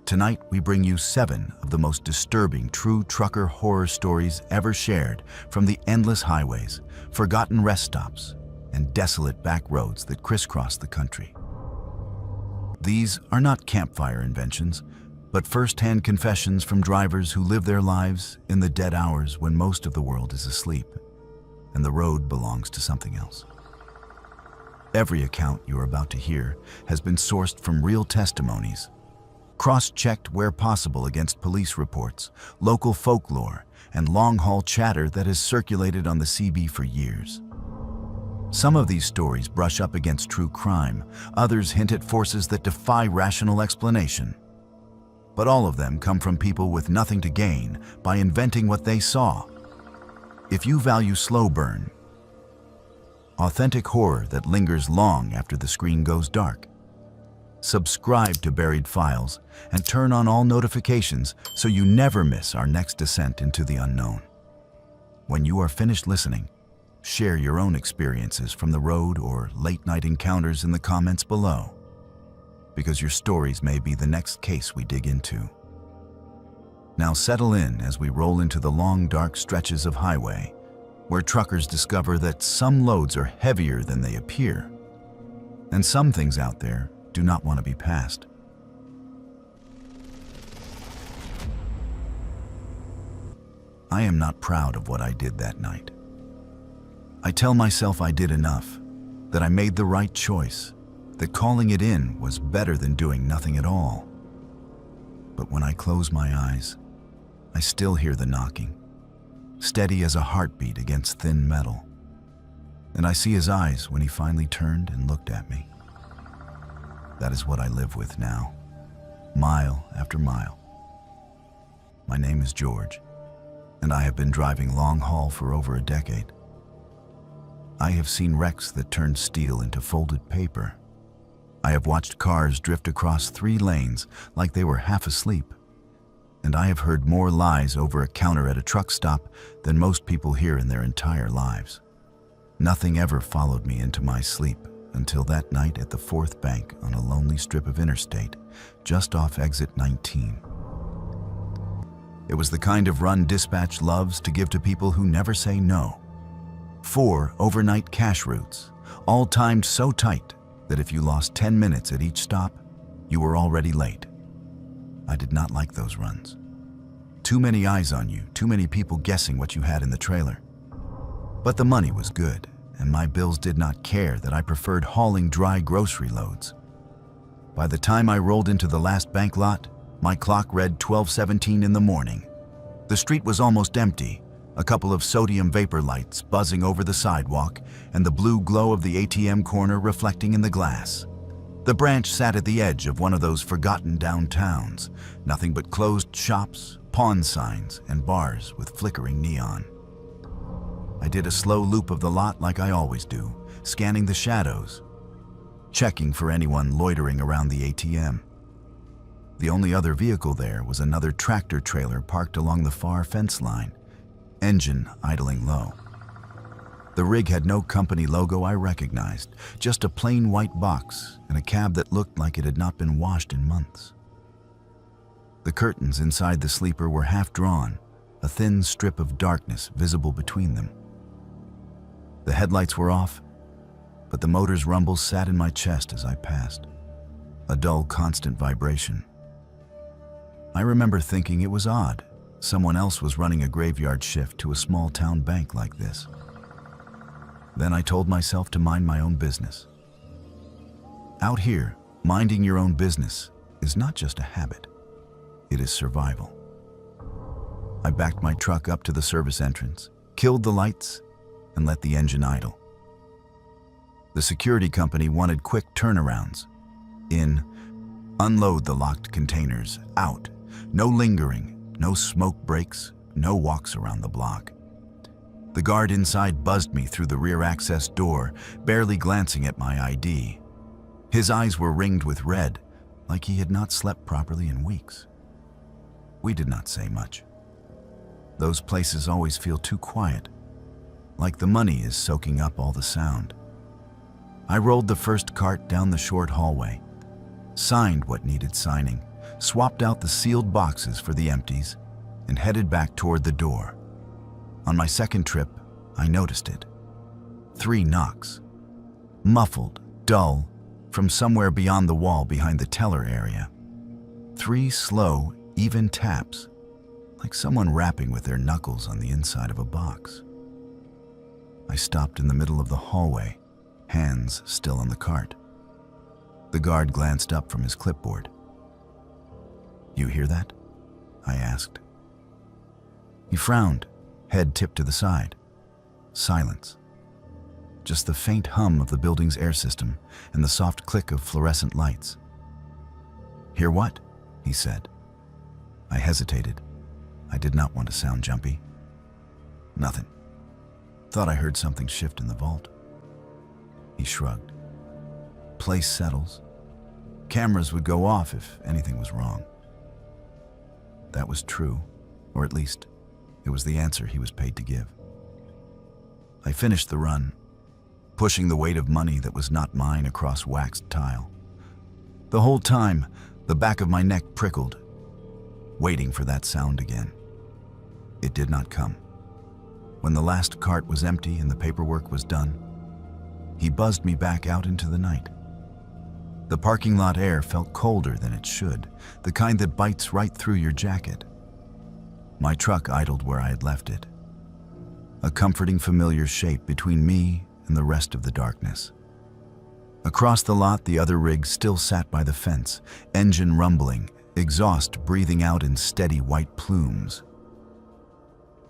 Tonight, we bring you 7 of the most disturbing true trucker horror stories ever shared from the endless highways, forgotten rest stops, and desolate back roads that crisscross the country. These are not campfire inventions, but first-hand confessions from drivers who live their lives in the dead hours when most of the world is asleep, and the road belongs to something else. Every account you are about to hear has been sourced from real testimonies, cross-checked where possible against police reports, local folklore, and long-haul chatter that has circulated on the CB for years. Some of these stories brush up against true crime, others hint at forces that defy rational explanation. But all of them come from people with nothing to gain by inventing what they saw. If you value slow burn, authentic horror that lingers long after the screen goes dark, subscribe to Buried Files and turn on all notifications so you never miss our next descent into the unknown. When you are finished listening, share your own experiences from the road or late-night encounters in the comments below, because your stories may be the next case we dig into. Now settle in as we roll into the long, dark stretches of highway, where truckers discover that some loads are heavier than they appear, and some things out there do not want to be passed. I am not proud of what I did that night. I tell myself I did enough, that I made the right choice, that calling it in was better than doing nothing at all. But when I close my eyes, I still hear the knocking, steady as a heartbeat against thin metal. And I see his eyes when he finally turned and looked at me. That is what I live with now, mile after mile. My name is George, and I have been driving long haul for over a decade. I have seen wrecks that turned steel into folded paper. I have watched cars drift across 3 lanes like they were half asleep. And I have heard more lies over a counter at a truck stop than most people hear in their entire lives. Nothing ever followed me into my sleep until that night at the 4th Bank on a lonely strip of interstate, just off exit 19. It was the kind of run dispatch loves to give to people who never say no. 4 overnight cash routes, all timed so tight that if you lost 10 minutes at each stop, you were already late. I did not like those runs. Too many eyes on you, too many people guessing what you had in the trailer. But the money was good, and my bills did not care that I preferred hauling dry grocery loads. By the time I rolled into the last bank lot, my clock read 12:17 in the morning. The street was almost empty, a couple of sodium vapor lights buzzing over the sidewalk and the blue glow of the ATM corner reflecting in the glass. The branch sat at the edge of one of those forgotten downtowns, nothing but closed shops, pawn signs, and bars with flickering neon. I did a slow loop of the lot like I always do, scanning the shadows, checking for anyone loitering around the ATM. The only other vehicle there was another tractor trailer parked along the far fence line, engine idling low. The rig had no company logo I recognized, just a plain white box and a cab that looked like it had not been washed in months. The curtains inside the sleeper were half drawn, a thin strip of darkness visible between them. The headlights were off, but the motor's rumble sat in my chest as I passed, a dull, constant vibration. I remember thinking it was odd. Someone else was running a graveyard shift to a small town bank like this. Then I told myself to mind my own business. Out here, minding your own business is not just a habit, it is survival. I backed my truck up to the service entrance, killed the lights, and let the engine idle. The security company wanted quick turnarounds. In, unload the locked containers, out, no lingering, no smoke breaks, no walks around the block. The guard inside buzzed me through the rear access door, barely glancing at my ID. His eyes were ringed with red, like he had not slept properly in weeks. We did not say much. Those places always feel too quiet, like the money is soaking up all the sound. I rolled the first cart down the short hallway, signed what needed signing, swapped out the sealed boxes for the empties, and headed back toward the door. On my second trip, I noticed it. 3 knocks. Muffled, dull, from somewhere beyond the wall behind the teller area. 3 slow, even taps, like someone rapping with their knuckles on the inside of a box. I stopped in the middle of the hallway, hands still on the cart. The guard glanced up from his clipboard. "You hear that?" I asked. He frowned, head tipped to the side. Silence. Just the faint hum of the building's air system and the soft click of fluorescent lights. "Hear what?" he said. I hesitated. I did not want to sound jumpy. "Nothing. Thought I heard something shift in the vault." He shrugged. "Place settles. Cameras would go off if anything was wrong." That was true, or at least, it was the answer he was paid to give. I finished the run, pushing the weight of money that was not mine across waxed tile. The whole time, the back of my neck prickled, waiting for that sound again. It did not come. When the last cart was empty and the paperwork was done, he buzzed me back out into the night. The parking lot air felt colder than it should, the kind that bites right through your jacket. My truck idled where I had left it, a comforting familiar shape between me and the rest of the darkness. Across the lot, the other rig still sat by the fence, engine rumbling, exhaust breathing out in steady white plumes.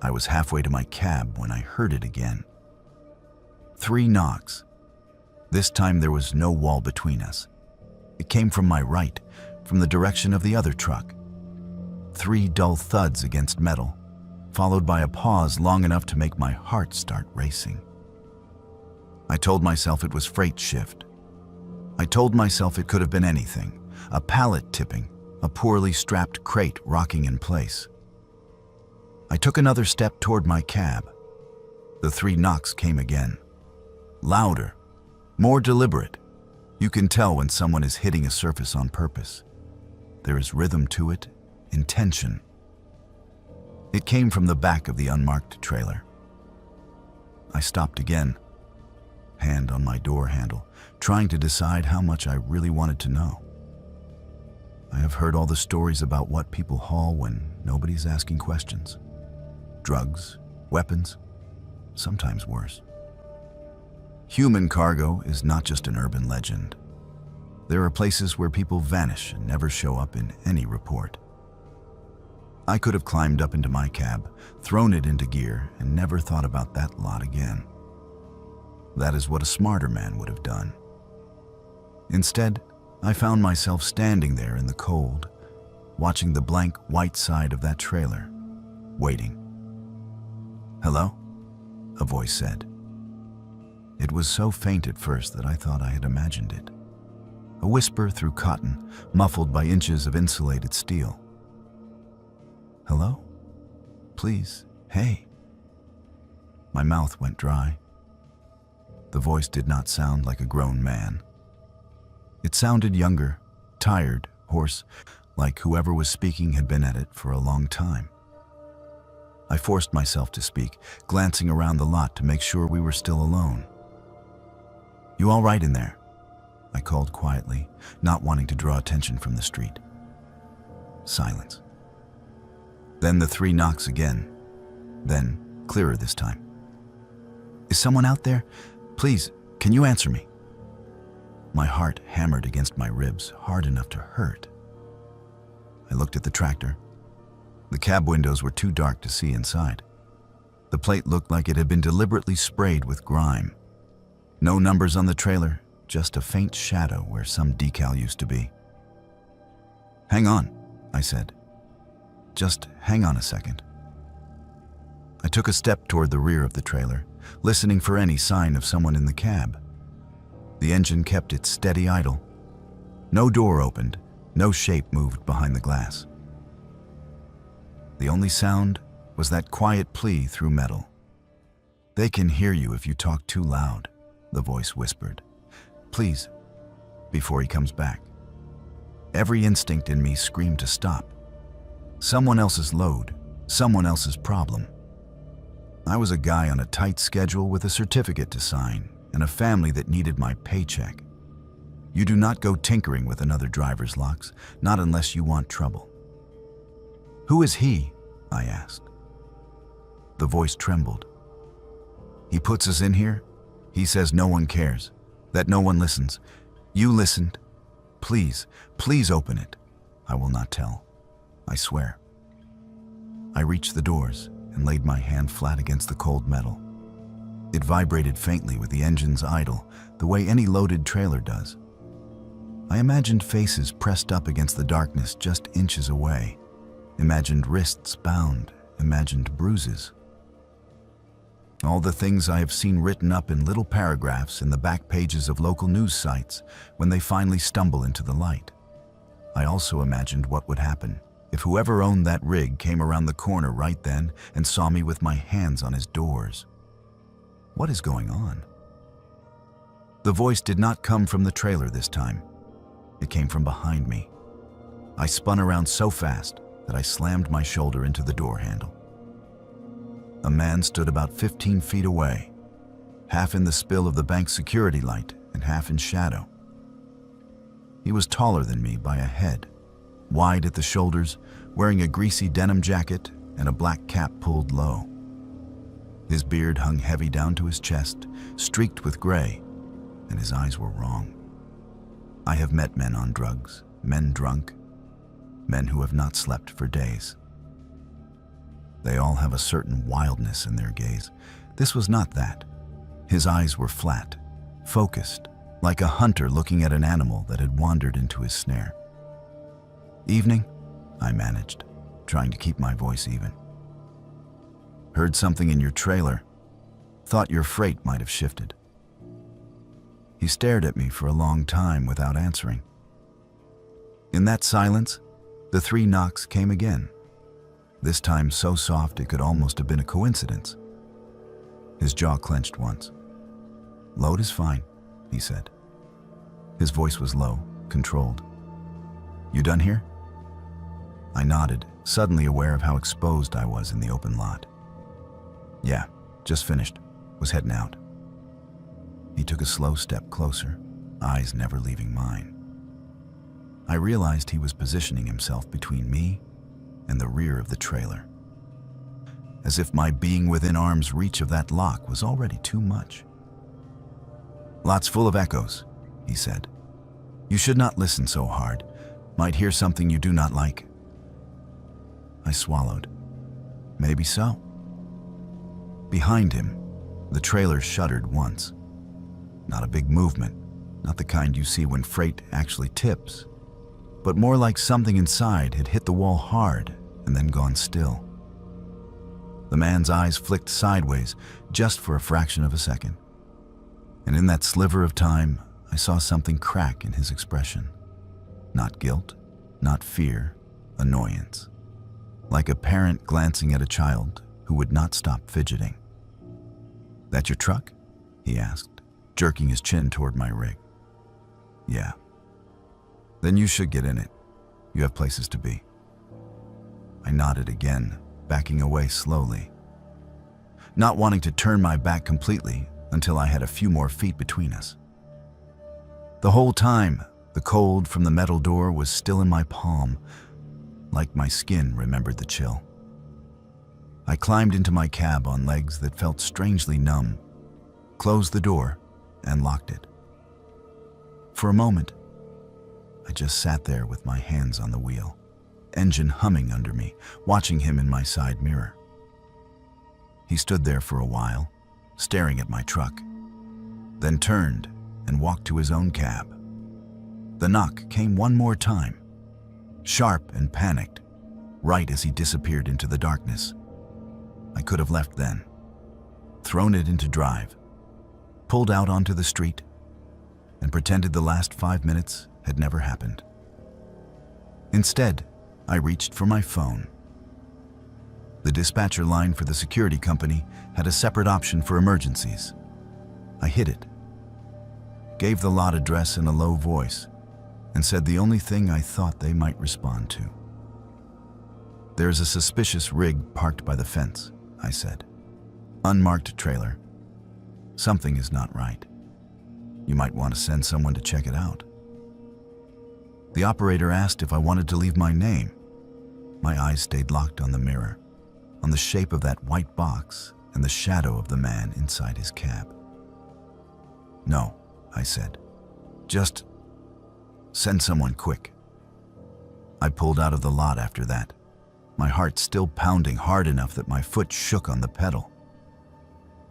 I was halfway to my cab when I heard it again. 3 knocks. This time there was no wall between us. It came from my right, from the direction of the other truck. 3 dull thuds against metal, followed by a pause long enough to make my heart start racing. I told myself it was freight shift. I told myself it could have been anything, a pallet tipping, a poorly strapped crate rocking in place. I took another step toward my cab. The 3 knocks came again. Louder, more deliberate. You can tell when someone is hitting a surface on purpose. There is rhythm to it, intention. It came from the back of the unmarked trailer. I stopped again, hand on my door handle, trying to decide how much I really wanted to know. I have heard all the stories about what people haul when nobody's asking questions. Drugs, weapons, sometimes worse. Human cargo is not just an urban legend. There are places where people vanish and never show up in any report. I could have climbed up into my cab, thrown it into gear, and never thought about that lot again. That is what a smarter man would have done. Instead, I found myself standing there in the cold, watching the blank white side of that trailer, waiting. "Hello?" a voice said. It was so faint at first that I thought I had imagined it. A whisper through cotton, muffled by inches of insulated steel. "Hello? Please, hey." My mouth went dry. The voice did not sound like a grown man. It sounded younger, tired, hoarse, like whoever was speaking had been at it for a long time. I forced myself to speak, glancing around the lot to make sure we were still alone. "You all right in there?" I called quietly, not wanting to draw attention from the street. Silence. Then the 3 knocks again, then clearer this time. "Is someone out there? Please, can you answer me?" My heart hammered against my ribs, hard enough to hurt. I looked at the tractor. The cab windows were too dark to see inside. The plate looked like it had been deliberately sprayed with grime. No numbers on the trailer, just a faint shadow where some decal used to be. "Hang on," I said. "Just hang on a second." I took a step toward the rear of the trailer, listening for any sign of someone in the cab. The engine kept its steady idle. No door opened, no shape moved behind the glass. The only sound was that quiet plea through metal. "They can hear you if you talk too loud," the voice whispered. "Please, before he comes back." Every instinct in me screamed to stop. Someone else's load, someone else's problem. I was a guy on a tight schedule with a certificate to sign and a family that needed my paycheck. You do not go tinkering with another driver's locks, not unless you want trouble. "Who is he?" I asked. The voice trembled. "He puts us in here. He says no one cares, that no one listens. You listened. Please, please open it." "I will not tell. I swear." I reached the doors and laid my hand flat against the cold metal. It vibrated faintly with the engines idle, the way any loaded trailer does. I imagined faces pressed up against the darkness just inches away, imagined wrists bound, imagined bruises. All the things I have seen written up in little paragraphs in the back pages of local news sites when they finally stumble into the light. I also imagined what would happen if whoever owned that rig came around the corner right then and saw me with my hands on his doors. What is going on? The voice did not come from the trailer this time. It came from behind me. I spun around so fast that I slammed my shoulder into the door handle. A man stood about 15 feet away, half in the spill of the bank's security light and half in shadow. He was taller than me by a head, wide at the shoulders, wearing a greasy denim jacket and a black cap pulled low. His beard hung heavy down to his chest, streaked with gray, and his eyes were wrong. I have met men on drugs, men drunk, men who have not slept for days. They all have a certain wildness in their gaze. This was not that. His eyes were flat, focused, like a hunter looking at an animal that had wandered into his snare. "Evening," I managed, trying to keep my voice even. "Heard something in your trailer. Thought your freight might have shifted." He stared at me for a long time without answering. In that silence, the 3 knocks came again, this time so soft it could almost have been a coincidence. His jaw clenched once. "Load is fine," he said. His voice was low, controlled. "You done here?" I nodded, suddenly aware of how exposed I was in the open lot. "Yeah, just finished. Was heading out." He took a slow step closer, eyes never leaving mine. I realized he was positioning himself between me and the rear of the trailer, as if my being within arm's reach of that lock was already too much. "Lot's full of echoes," he said. "You should not listen so hard. Might hear something you do not like." I swallowed. Maybe so. Behind him, the trailer shuddered once. Not a big movement, not the kind you see when freight actually tips, but more like something inside had hit the wall hard and then gone still. The man's eyes flicked sideways just for a fraction of a second. And in that sliver of time, I saw something crack in his expression. Not guilt, not fear, annoyance. Like a parent glancing at a child who would not stop fidgeting. "That your truck?" he asked, jerking his chin toward my rig. "Yeah." "Then you should get in it. You have places to be." I nodded again, backing away slowly, not wanting to turn my back completely until I had a few more feet between us. The whole time, the cold from the metal door was still in my palm, like my skin remembered the chill. I climbed into my cab on legs that felt strangely numb, closed the door, and locked it. For a moment, I just sat there with my hands on the wheel, engine humming under me, watching him in my side mirror. He stood there for a while, staring at my truck, then turned and walked to his own cab. The knock came one more time, sharp and panicked, right as he disappeared into the darkness. I could have left then, thrown it into drive, pulled out onto the street, and pretended the last 5 minutes had never happened. Instead, I reached for my phone. The dispatcher line for the security company had a separate option for emergencies. I hit it, gave the lot address in a low voice, and said the only thing I thought they might respond to. "There's a suspicious rig parked by the fence," I said. "Unmarked trailer. Something is not right. You might want to send someone to check it out." The operator asked if I wanted to leave my name. My eyes stayed locked on the mirror, on the shape of that white box and the shadow of the man inside his cab. "No," I said. "Just send someone quick." I pulled out of the lot after that, my heart still pounding hard enough that my foot shook on the pedal.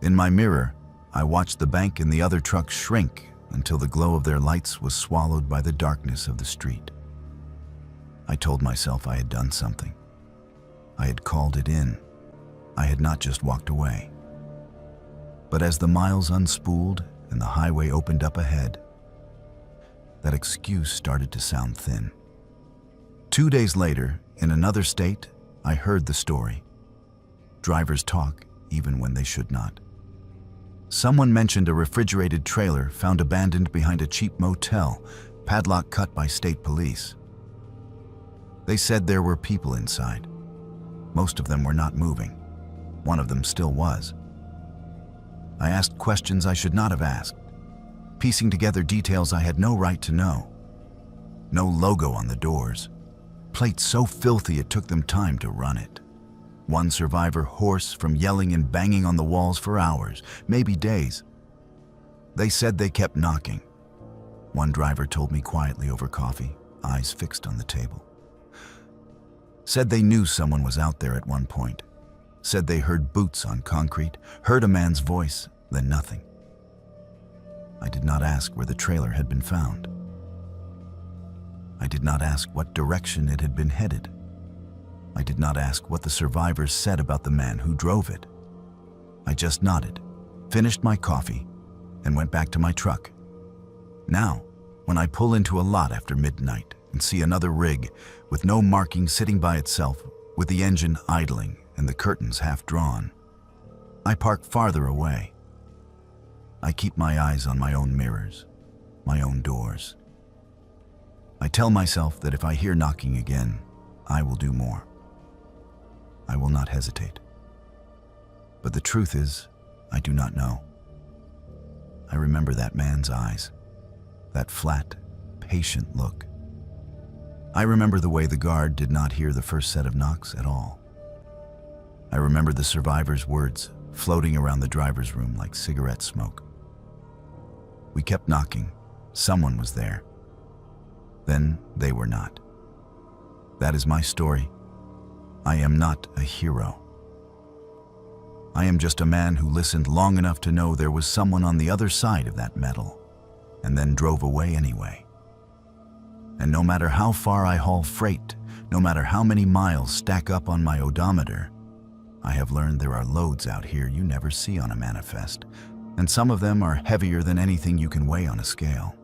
In my mirror, I watched the bank and the other trucks shrink until the glow of their lights was swallowed by the darkness of the street. I told myself I had done something. I had called it in. I had not just walked away. But as the miles unspooled and the highway opened up ahead, that excuse started to sound thin. 2 days later, in another state, I heard the story. Drivers talk even when they should not. Someone mentioned a refrigerated trailer found abandoned behind a cheap motel, padlock cut by state police. They said there were people inside. Most of them were not moving. One of them still was. I asked questions I should not have asked, piecing together details I had no right to know. No logo on the doors. Plates so filthy it took them time to run it. One survivor hoarse from yelling and banging on the walls for hours, maybe days. They said they kept knocking. One driver told me quietly over coffee, eyes fixed on the table. Said they knew someone was out there at one point. Said they heard boots on concrete, heard a man's voice, then nothing. I did not ask where the trailer had been found. I did not ask what direction it had been headed. I did not ask what the survivors said about the man who drove it. I just nodded, finished my coffee, and went back to my truck. Now, when I pull into a lot after midnight and see another rig with no marking sitting by itself, with the engine idling and the curtains half drawn, I park farther away. I keep my eyes on my own mirrors, my own doors. I tell myself that if I hear knocking again, I will do more. I will not hesitate. But the truth is, I do not know. I remember that man's eyes, that flat, patient look. I remember the way the guard did not hear the first set of knocks at all. I remember the survivor's words floating around the driver's room like cigarette smoke. We kept knocking. Someone was there. Then they were not. That is my story. I am not a hero. I am just a man who listened long enough to know there was someone on the other side of that metal, and then drove away anyway. And no matter how far I haul freight, no matter how many miles stack up on my odometer, I have learned there are loads out here you never see on a manifest, and some of them are heavier than anything you can weigh on a scale.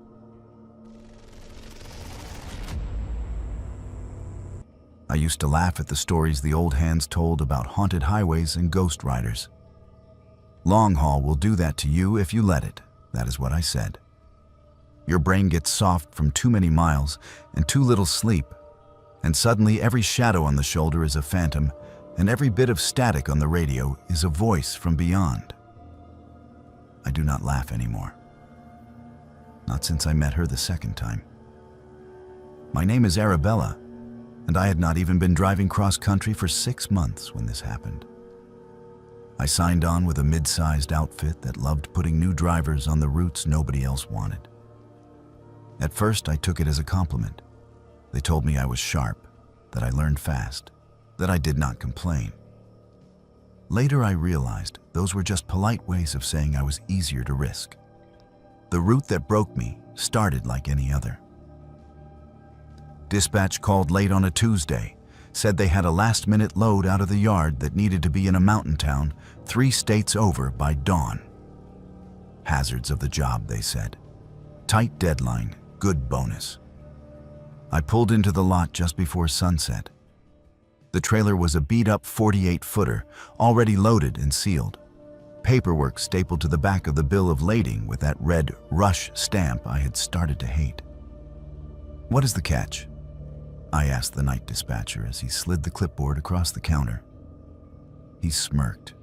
I used to laugh at the stories the old hands told about haunted highways and ghost riders. Long haul will do that to you if you let it, that is what I said. Your brain gets soft from too many miles and too little sleep, and suddenly every shadow on the shoulder is a phantom, and every bit of static on the radio is a voice from beyond. I do not laugh anymore. Not since I met her the second time. My name is Arabella, and I had not even been driving cross-country for 6 months when this happened. I signed on with a mid-sized outfit that loved putting new drivers on the routes nobody else wanted. At first, I took it as a compliment. They told me I was sharp, that I learned fast, that I did not complain. Later, I realized those were just polite ways of saying I was easier to risk. The route that broke me started like any other. Dispatch called late on a Tuesday, said they had a last-minute load out of the yard that needed to be in a mountain town 3 states over by dawn. Hazards of the job, they said. Tight deadline, good bonus. I pulled into the lot just before sunset. The trailer was a beat-up 48-footer, already loaded and sealed. Paperwork stapled to the back of the bill of lading with that red Rush stamp I had started to hate. "What is the catch?" I asked the night dispatcher as he slid the clipboard across the counter. He smirked.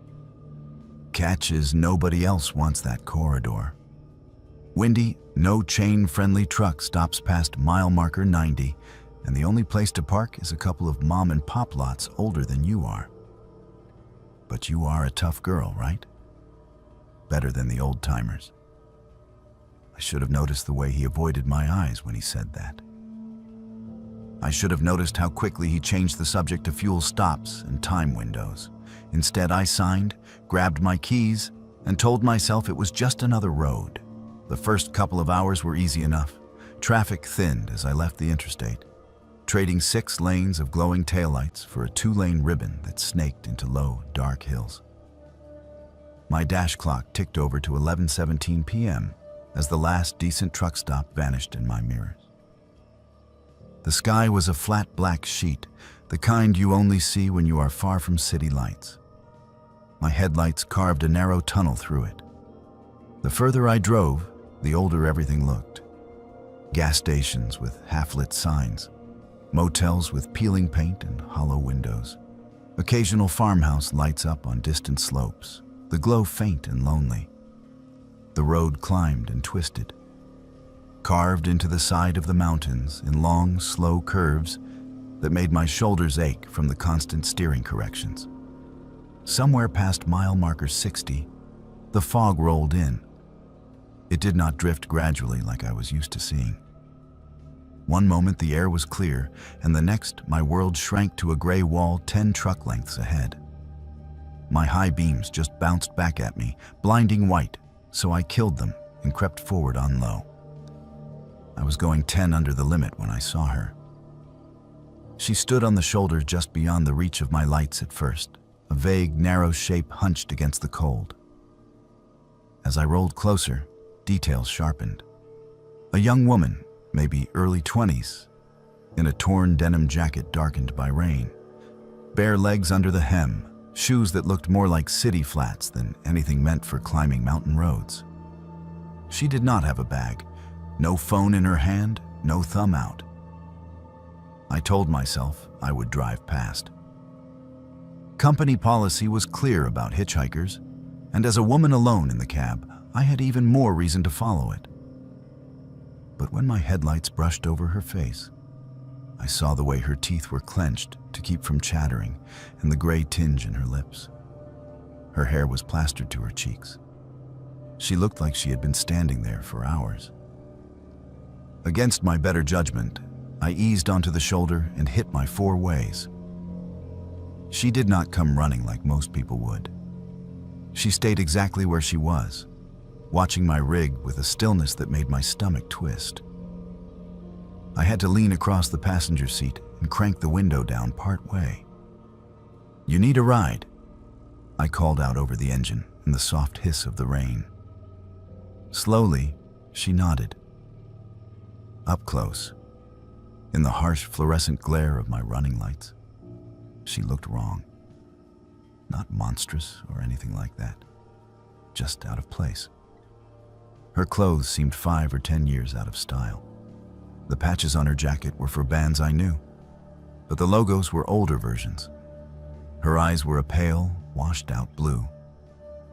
"Catch is nobody else wants that corridor. Windy, no chain-friendly truck stops past mile marker 90, and the only place to park is a couple of mom-and-pop lots older than you are. But you are a tough girl, right? Better than the old-timers." I should have noticed the way he avoided my eyes when he said that. I should have noticed how quickly he changed the subject to fuel stops and time windows. Instead, I signed, grabbed my keys, and told myself it was just another road. The first couple of hours were easy enough. Traffic thinned as I left the interstate, trading 6 lanes of glowing taillights for a 2-lane ribbon that snaked into low, dark hills. My dash clock ticked over to 11:17 p.m. as the last decent truck stop vanished in my mirrors. The sky was a flat black sheet, the kind you only see when you are far from city lights. My headlights carved a narrow tunnel through it. The further I drove, the older everything looked. Gas stations with half-lit signs, motels with peeling paint and hollow windows. Occasional farmhouse lights up on distant slopes, the glow faint and lonely. The road climbed and twisted, carved into the side of the mountains in long, slow curves that made my shoulders ache from the constant steering corrections. Somewhere past mile marker 60, the fog rolled in. It did not drift gradually like I was used to seeing. One moment the air was clear, and the next my world shrank to a gray wall 10 truck lengths ahead. My high beams just bounced back at me, blinding white, so I killed them and crept forward on low. I was going 10 under the limit when I saw her. She stood on the shoulder just beyond the reach of my lights at first, a vague, narrow shape hunched against the cold. As I rolled closer, details sharpened. A young woman, maybe early 20s, in a torn denim jacket darkened by rain, bare legs under the hem, shoes that looked more like city flats than anything meant for climbing mountain roads. She did not have a bag, no phone in her hand, no thumb out. I told myself I would drive past. Company policy was clear about hitchhikers, and as a woman alone in the cab, I had even more reason to follow it. But when my headlights brushed over her face, I saw the way her teeth were clenched to keep from chattering and the gray tinge in her lips. Her hair was plastered to her cheeks. She looked like she had been standing there for hours. Against my better judgment, I eased onto the shoulder and hit my 4 ways. She did not come running like most people would. She stayed exactly where she was, watching my rig with a stillness that made my stomach twist. I had to lean across the passenger seat and crank the window down part way. "You need a ride?" I called out over the engine in the soft hiss of the rain. Slowly, she nodded. Up close, in the harsh fluorescent glare of my running lights, she looked wrong. Not monstrous or anything like that, just out of place. Her clothes seemed 5 or 10 years out of style. The patches on her jacket were for bands I knew, but the logos were older versions. Her eyes were a pale, washed-out blue,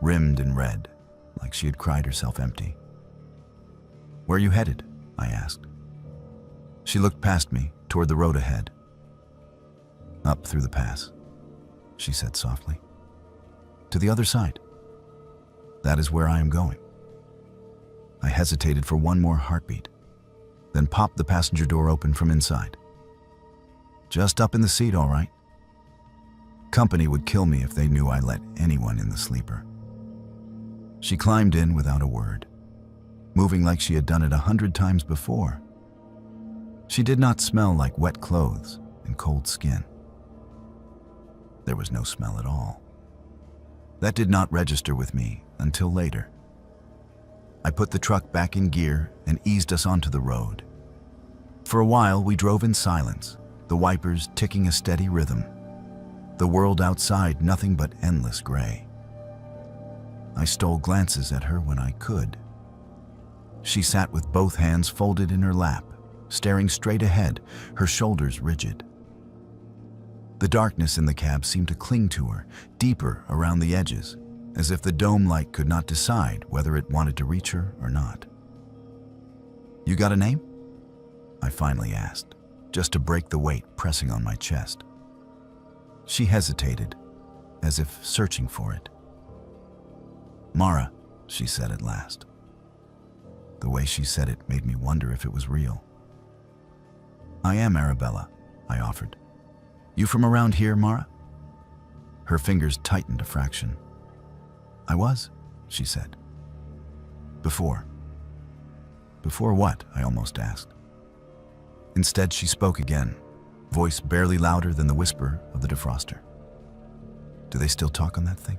rimmed in red, like she had cried herself empty. "Where are you headed?" I asked. She looked past me, toward the road ahead. "Up through the pass," she said softly. "To the other side. That is where I am going." I hesitated for one more heartbeat, then popped the passenger door open from inside. "Just up in the seat, all right." Company would kill me if they knew I let anyone in the sleeper. She climbed in without a word, moving like she had done it 100 times before. She did not smell like wet clothes and cold skin. There was no smell at all. That did not register with me until later. I put the truck back in gear and eased us onto the road. For a while, we drove in silence, the wipers ticking a steady rhythm. The world outside nothing but endless gray. I stole glances at her when I could. She sat with both hands folded in her lap, staring straight ahead, her shoulders rigid. The darkness in the cab seemed to cling to her, deeper around the edges, as if the dome light could not decide whether it wanted to reach her or not. "You got a name?" I finally asked, just to break the weight pressing on my chest. She hesitated, as if searching for it. "Mara," she said at last. The way she said it made me wonder if it was real. "I am Arabella," I offered. "You from around here, Mara?" Her fingers tightened a fraction. "I was," she said. "Before." "Before what?" I almost asked. Instead, she spoke again, voice barely louder than the whisper of the defroster. "Do they still talk on that thing?"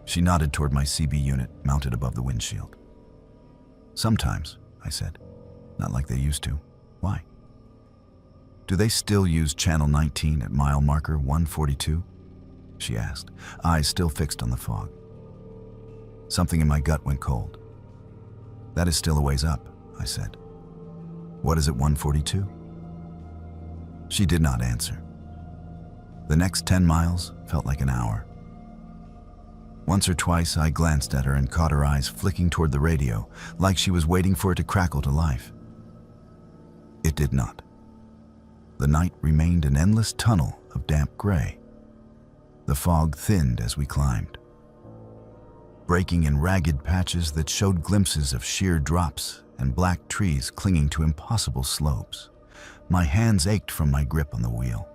She nodded toward my CB unit mounted above the windshield. "Sometimes," I said. "Not like they used to. Why?" "Do they still use Channel 19 at mile marker 142? She asked, eyes still fixed on the fog. Something in my gut went cold. "That is still a ways up," I said. "What is at 142? She did not answer. The next 10 miles felt like an hour. Once or twice I glanced at her and caught her eyes flicking toward the radio, like she was waiting for it to crackle to life. It did not. The night remained an endless tunnel of damp gray. The fog thinned as we climbed, breaking in ragged patches that showed glimpses of sheer drops and black trees clinging to impossible slopes. My hands ached from my grip on the wheel.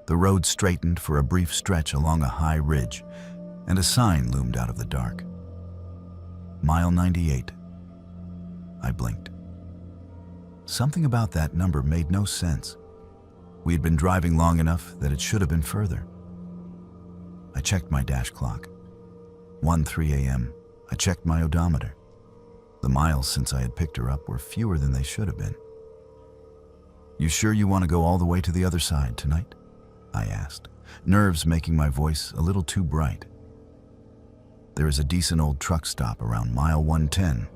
The road straightened for a brief stretch along a high ridge, and a sign loomed out of the dark. Mile 98. I blinked. Something about that number made no sense. We had been driving long enough that it should have been further. I checked my dash clock. 1:03 a.m. I checked my odometer. The miles since I had picked her up were fewer than they should have been. "You sure you want to go all the way to the other side tonight?" I asked, nerves making my voice a little too bright. "There is a decent old truck stop around mile 110.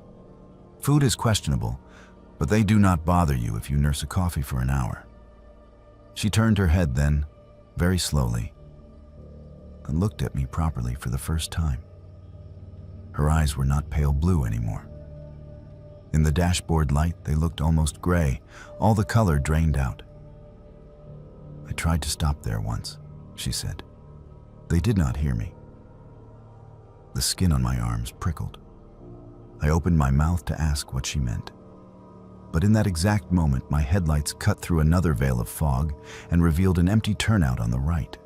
Food is questionable, but they do not bother you if you nurse a coffee for an hour." She turned her head then, very slowly, and looked at me properly for the first time. Her eyes were not pale blue anymore. In the dashboard light, they looked almost gray, all the color drained out. "I tried to stop there once," she said. "They did not hear me." The skin on my arms prickled. I opened my mouth to ask what she meant. But in that exact moment, my headlights cut through another veil of fog and revealed an empty turnout on the right.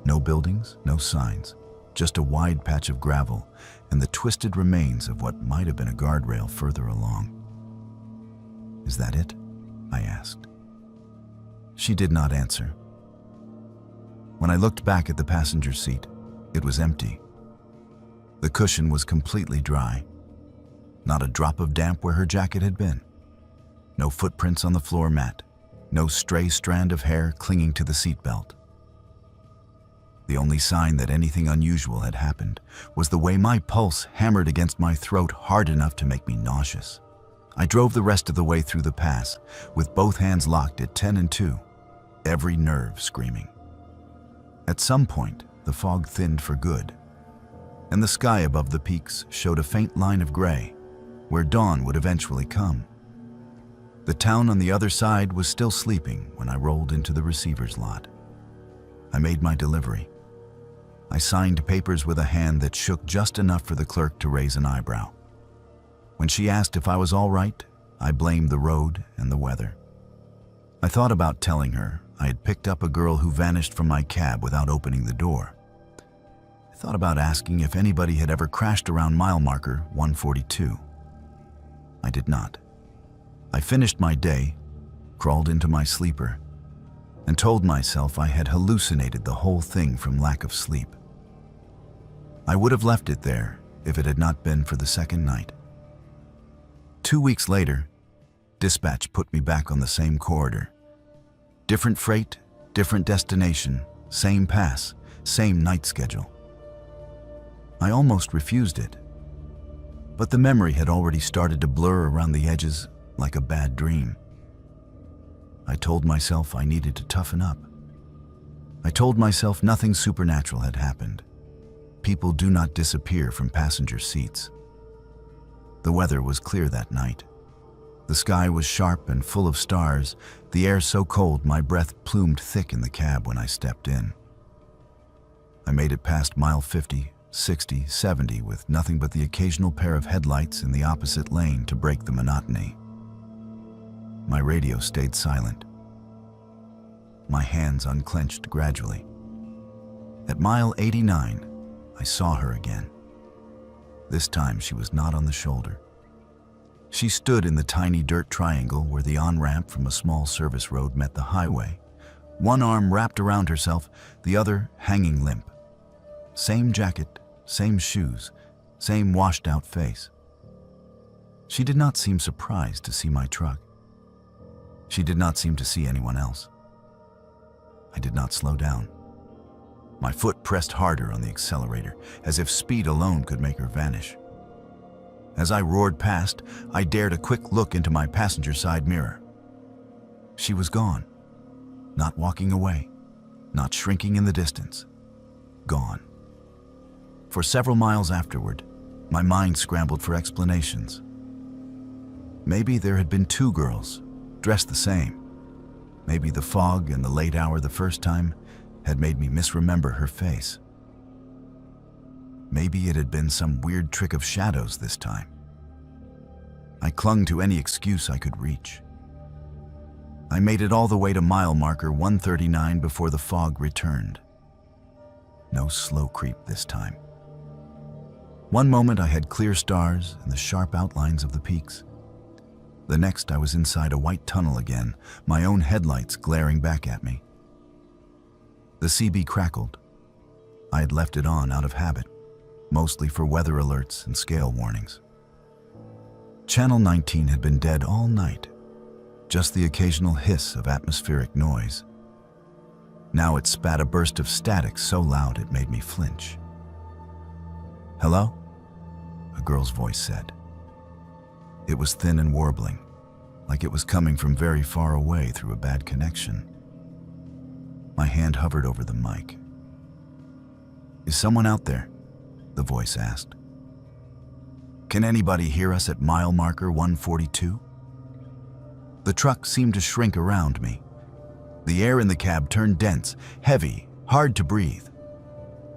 No buildings, no signs, just a wide patch of gravel and the twisted remains of what might have been a guardrail further along. "Is that it?" I asked. She did not answer. When I looked back at the passenger seat, it was empty. The cushion was completely dry. Not a drop of damp where her jacket had been. No footprints on the floor mat. No stray strand of hair clinging to the seatbelt. The only sign that anything unusual had happened was the way my pulse hammered against my throat hard enough to make me nauseous. I drove the rest of the way through the pass, with both hands locked at 10 and 2, every nerve screaming. At some point, the fog thinned for good, and the sky above the peaks showed a faint line of gray, where dawn would eventually come. The town on the other side was still sleeping when I rolled into the receiver's lot. I made my delivery. I signed papers with a hand that shook just enough for the clerk to raise an eyebrow. When she asked if I was all right, I blamed the road and the weather. I thought about telling her I had picked up a girl who vanished from my cab without opening the door. I thought about asking if anybody had ever crashed around mile marker 142. I did not. I finished my day, crawled into my sleeper, and told myself I had hallucinated the whole thing from lack of sleep. I would have left it there if it had not been for the second night. 2 weeks later, dispatch put me back on the same corridor. Different freight, different destination, same pass, same night schedule. I almost refused it, but the memory had already started to blur around the edges like a bad dream. I told myself I needed to toughen up. I told myself nothing supernatural had happened. People do not disappear from passenger seats. The weather was clear that night. The sky was sharp and full of stars, the air so cold my breath plumed thick in the cab when I stepped in. I made it past mile 50, 60, 70 with nothing but the occasional pair of headlights in the opposite lane to break the monotony. My radio stayed silent. My hands unclenched gradually. At mile 89, I saw her again. This time she was not on the shoulder. She stood in the tiny dirt triangle where the on-ramp from a small service road met the highway, one arm wrapped around herself, the other hanging limp. Same jacket, same shoes, same washed-out face. She did not seem surprised to see my truck. She did not seem to see anyone else. I did not slow down. My foot pressed harder on the accelerator, as if speed alone could make her vanish. As I roared past, I dared a quick look into my passenger side mirror. She was gone. Not walking away, not shrinking in the distance. Gone. For several miles afterward, my mind scrambled for explanations. Maybe there had been two girls, dressed the same. Maybe the fog and the late hour the first time had made me misremember her face. Maybe it had been some weird trick of shadows this time. I clung to any excuse I could reach. I made it all the way to mile marker 139 before the fog returned. No slow creep this time. One moment I had clear stars and the sharp outlines of the peaks. The next I was inside a white tunnel again, my own headlights glaring back at me. The CB crackled. I had left it on out of habit, mostly for weather alerts and scale warnings. Channel 19 had been dead all night, just the occasional hiss of atmospheric noise. Now it spat a burst of static so loud it made me flinch. "Hello?" a girl's voice said. It was thin and warbling, like it was coming from very far away through a bad connection. My hand hovered over the mic. "Is someone out there?" the voice asked. "Can anybody hear us at mile marker 142? The truck seemed to shrink around me. The air in the cab turned dense, heavy, hard to breathe.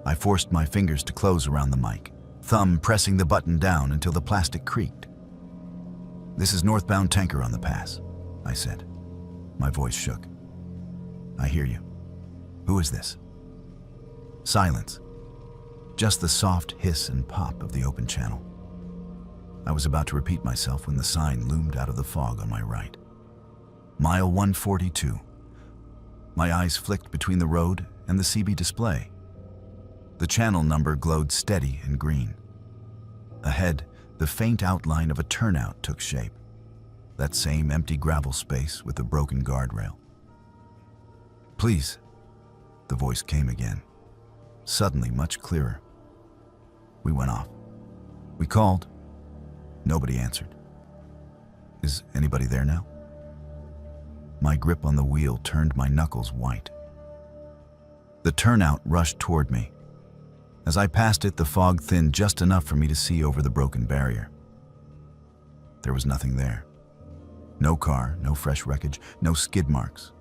I forced my fingers to close around the mic, thumb pressing the button down until the plastic creaked. "This is northbound tanker on the pass," I said. My voice shook. "I hear you. Who is this?" Silence. Just the soft hiss and pop of the open channel. I was about to repeat myself when the sign loomed out of the fog on my right. Mile 142. My eyes flicked between the road and the CB display. The channel number glowed steady and green. Ahead, the faint outline of a turnout took shape. That same empty gravel space with the broken guardrail. "Please," the voice came again, suddenly much clearer. We went off. We called. Nobody answered. "Is anybody there now?" My grip on the wheel turned my knuckles white. The turnout rushed toward me. As I passed it, the fog thinned just enough for me to see over the broken barrier. There was nothing there. No car, no fresh wreckage, no skid marks.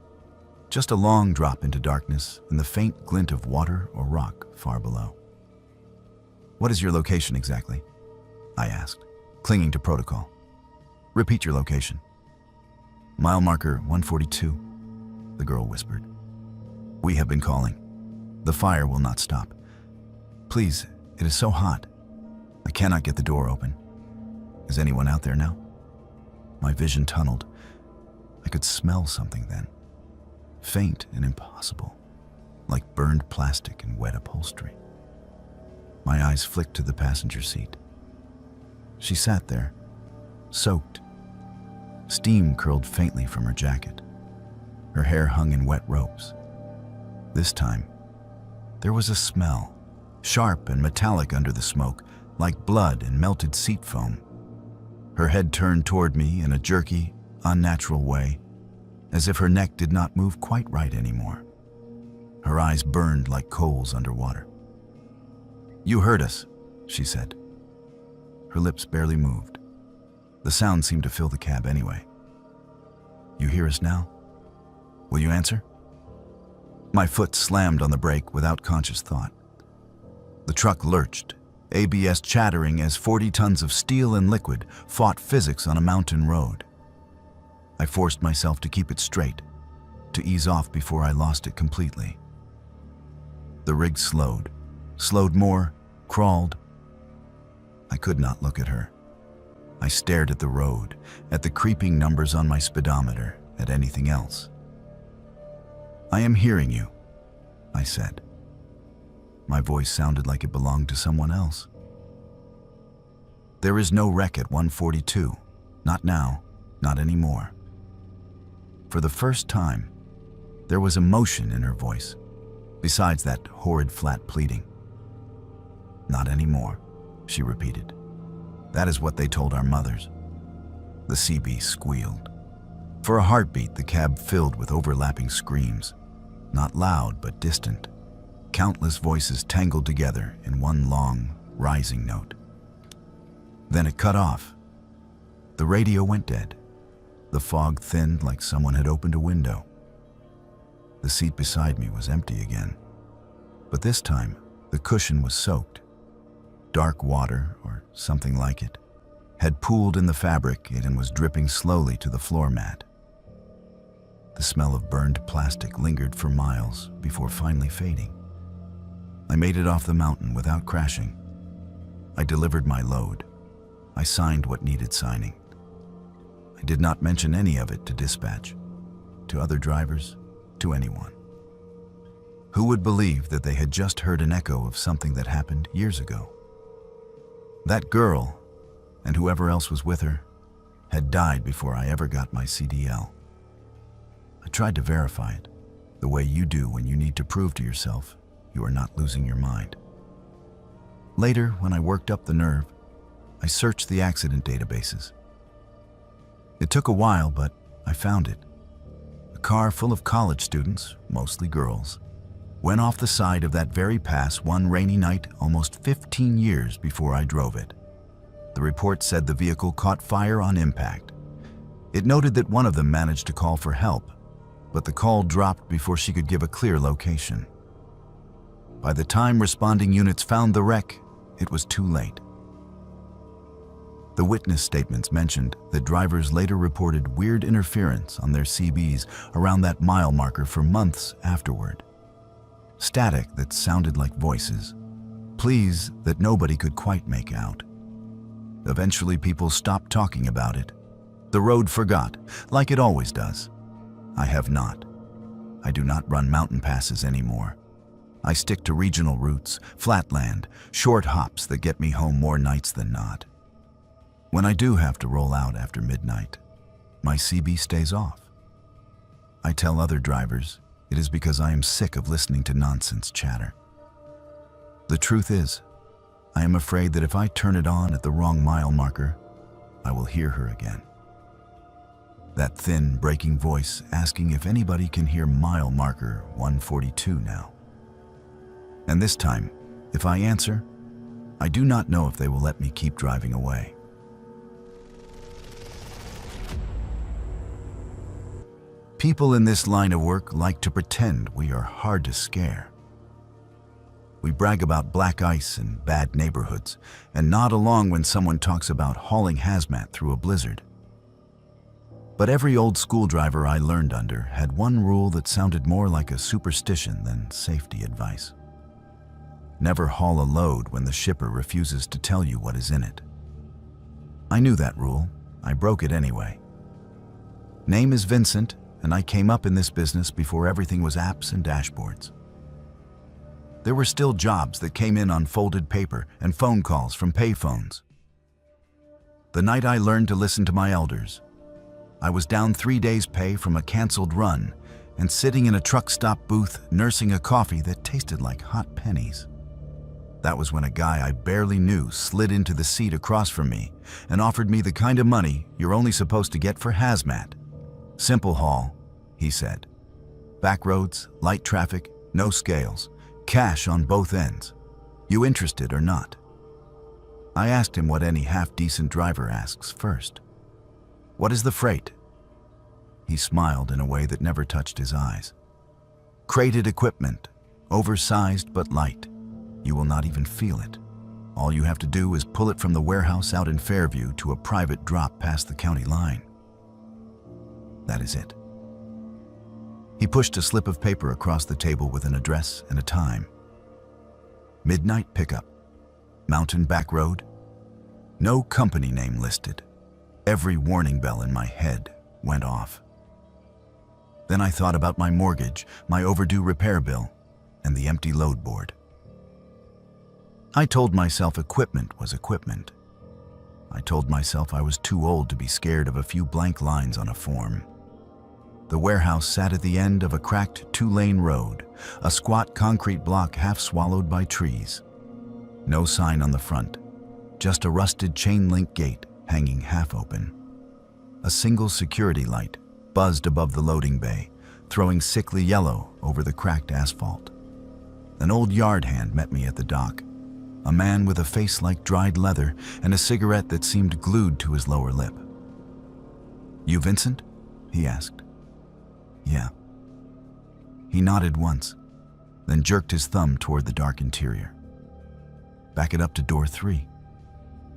Just a long drop into darkness and the faint glint of water or rock far below. "What is your location exactly?" I asked, clinging to protocol. "Repeat your location." "Mile marker 142, the girl whispered. "We have been calling. The fire will not stop. Please, it is so hot. I cannot get the door open. Is anyone out there now?" My vision tunneled. I could smell something then. Faint and impossible, like burned plastic and wet upholstery. My eyes flicked to the passenger seat. She sat there, soaked. Steam curled faintly from her jacket. Her hair hung in wet ropes. This time, there was a smell, sharp and metallic under the smoke, like blood and melted seat foam. Her head turned toward me in a jerky, unnatural way, as if her neck did not move quite right anymore. Her eyes burned like coals underwater. "You heard us," she said. Her lips barely moved. The sound seemed to fill the cab anyway. "You hear us now? Will you answer?" My foot slammed on the brake without conscious thought. The truck lurched, ABS chattering as 40 tons of steel and liquid fought physics on a mountain road. I forced myself to keep it straight, to ease off before I lost it completely. The rig slowed more, crawled. I could not look at her. I stared at the road, at the creeping numbers on my speedometer, at anything else. "I am hearing you," I said. My voice sounded like it belonged to someone else. "There is no wreck at 142. Not now, not anymore." For the first time, there was emotion in her voice, besides that horrid flat pleading. "Not anymore," she repeated. "That is what they told our mothers." The CB squealed. For a heartbeat, the cab filled with overlapping screams, not loud but distant. Countless voices tangled together in one long, rising note. Then it cut off. The radio went dead. The fog thinned like someone had opened a window. The seat beside me was empty again. But this time, the cushion was soaked. Dark water, or something like it, had pooled in the fabric and was dripping slowly to the floor mat. The smell of burned plastic lingered for miles before finally fading. I made it off the mountain without crashing. I delivered my load. I signed what needed signing. I did not mention any of it to dispatch, to other drivers, to anyone. Who would believe that they had just heard an echo of something that happened years ago? That girl, and whoever else was with her, had died before I ever got my CDL. I tried to verify it, the way you do when you need to prove to yourself you are not losing your mind. Later, when I worked up the nerve, I searched the accident databases. It took a while, but I found it. A car full of college students, mostly girls, went off the side of that very pass one rainy night almost 15 years before I drove it. The report said the vehicle caught fire on impact. It noted that one of them managed to call for help, but the call dropped before she could give a clear location. By the time responding units found the wreck, it was too late. The witness statements mentioned that drivers later reported weird interference on their CBs around that mile marker for months afterward. Static that sounded like voices, pleas that nobody could quite make out. Eventually, people stopped talking about it. The road forgot, like it always does. I have not. I do not run mountain passes anymore. I stick to regional routes, flatland, short hops that get me home more nights than not. When I do have to roll out after midnight, my CB stays off. I tell other drivers it is because I am sick of listening to nonsense chatter. The truth is, I am afraid that if I turn it on at the wrong mile marker, I will hear her again. That thin, breaking voice asking if anybody can hear mile marker 142 now. And this time, if I answer, I do not know if they will let me keep driving away. People in this line of work like to pretend we are hard to scare. We brag about black ice and bad neighborhoods, and nod along when someone talks about hauling hazmat through a blizzard. But every old school driver I learned under had one rule that sounded more like a superstition than safety advice. Never haul a load when the shipper refuses to tell you what is in it. I knew that rule. I broke it anyway. Name is Vincent, and I came up in this business before everything was apps and dashboards. There were still jobs that came in on folded paper and phone calls from payphones. The night I learned to listen to my elders, I was down 3 days' pay from a canceled run and sitting in a truck stop booth nursing a coffee that tasted like hot pennies. That was when a guy I barely knew slid into the seat across from me and offered me the kind of money you're only supposed to get for hazmat. Simple haul, he said. Back roads, light traffic, no scales, cash on both ends. You interested or not? I asked him what any half-decent driver asks first. What is the freight? He smiled in a way that never touched his eyes. Crated equipment, oversized but light. You will not even feel it. All you have to do is pull it from the warehouse out in Fairview to a private drop past the county line. That is it. He pushed a slip of paper across the table with an address and a time. Midnight pickup. Mountain Back Road. No company name listed. Every warning bell in my head went off. Then I thought about my mortgage, my overdue repair bill, and the empty load board. I told myself equipment was equipment. I told myself I was too old to be scared of a few blank lines on a form. The warehouse sat at the end of a cracked two-lane road, a squat concrete block half swallowed by trees. No sign on the front, just a rusted chain-link gate hanging half open. A single security light buzzed above the loading bay, throwing sickly yellow over the cracked asphalt. An old yard hand met me at the dock, a man with a face like dried leather and a cigarette that seemed glued to his lower lip. You Vincent? He asked. Yeah. He nodded once, then jerked his thumb toward the dark interior. Back it up to door 3.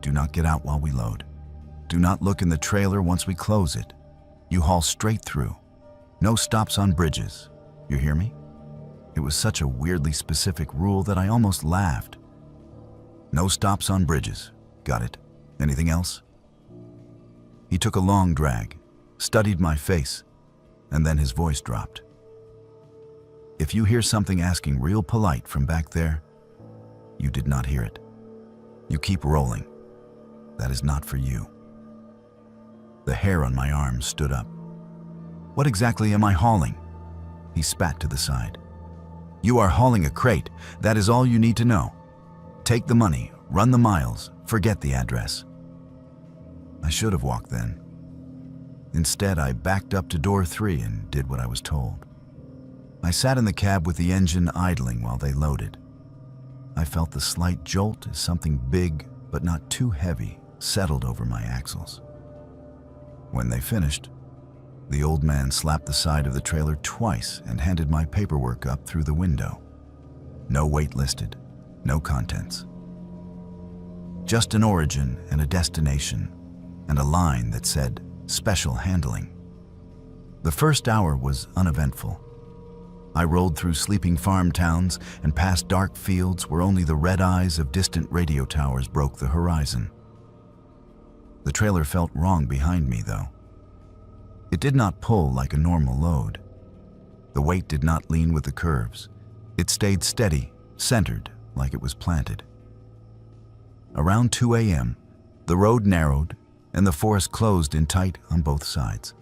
Do not get out while we load. Do not look in the trailer once we close it. You haul straight through. No stops on bridges. You hear me? It was such a weirdly specific rule that I almost laughed. No stops on bridges. Got it. Anything else? He took a long drag, studied my face, and then his voice dropped. If you hear something asking real polite from back there, you did not hear it. You keep rolling. That is not for you. The hair on my arm stood up. What exactly am I hauling? He spat to the side. You are hauling a crate. That is all you need to know. Take the money, run the miles, forget the address. I should have walked then. Instead, I backed up to door 3 and did what I was told. I sat in the cab with the engine idling while they loaded. I felt the slight jolt as something big, but not too heavy, settled over my axles. When they finished, the old man slapped the side of the trailer twice and handed my paperwork up through the window. No weight listed, no contents. Just an origin and a destination, and a line that said, special handling. The first hour was uneventful. I rolled through sleeping farm towns and past dark fields where only the red eyes of distant radio towers broke the horizon. The trailer felt wrong behind me, though. It did not pull like a normal load. The weight did not lean with the curves. It stayed steady, centered, like it was planted. Around 2 a.m., the road narrowed and the forest closed in tight on both sides.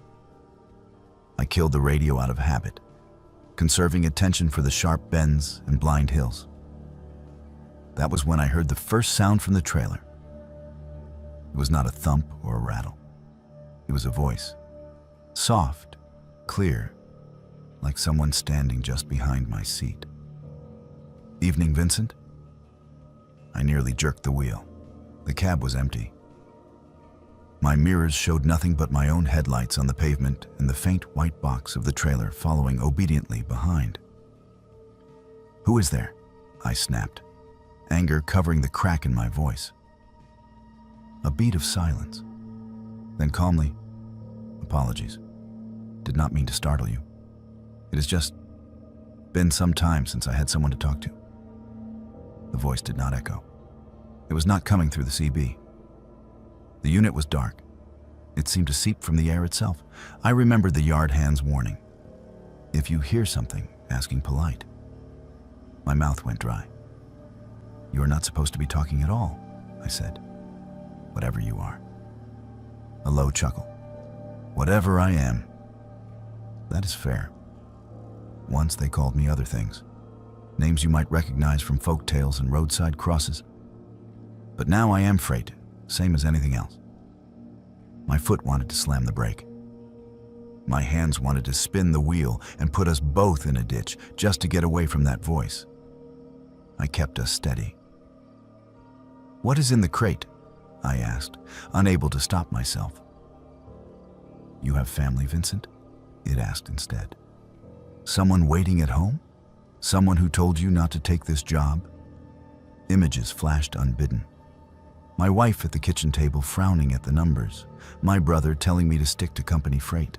I killed the radio out of habit, conserving attention for the sharp bends and blind hills. That was when I heard the first sound from the trailer. It was not a thump or a rattle. It was a voice, soft, clear, like someone standing just behind my seat. Evening, Vincent? I nearly jerked the wheel. The cab was empty. My mirrors showed nothing but my own headlights on the pavement and the faint white box of the trailer following obediently behind. Who is there? I snapped, anger covering the crack in my voice. A beat of silence. Then calmly, apologies. Did not mean to startle you. It has just been some time since I had someone to talk to. The voice did not echo. It was not coming through the CB. The unit was dark. It seemed to seep from the air itself. I remembered the yard hand's warning. If you hear something, asking polite. My mouth went dry. You are not supposed to be talking at all, I said. Whatever you are. A low chuckle. Whatever I am. That is fair. Once they called me other things. Names you might recognize from folk tales and roadside crosses. But now I am freight, same as anything else. My foot wanted to slam the brake. My hands wanted to spin the wheel and put us both in a ditch just to get away from that voice. I kept us steady. "What is in the crate?" I asked, unable to stop myself. "You have family, Vincent?" it asked instead. "Someone waiting at home? Someone who told you not to take this job?" Images flashed unbidden. My wife at the kitchen table frowning at the numbers, my brother telling me to stick to company freight,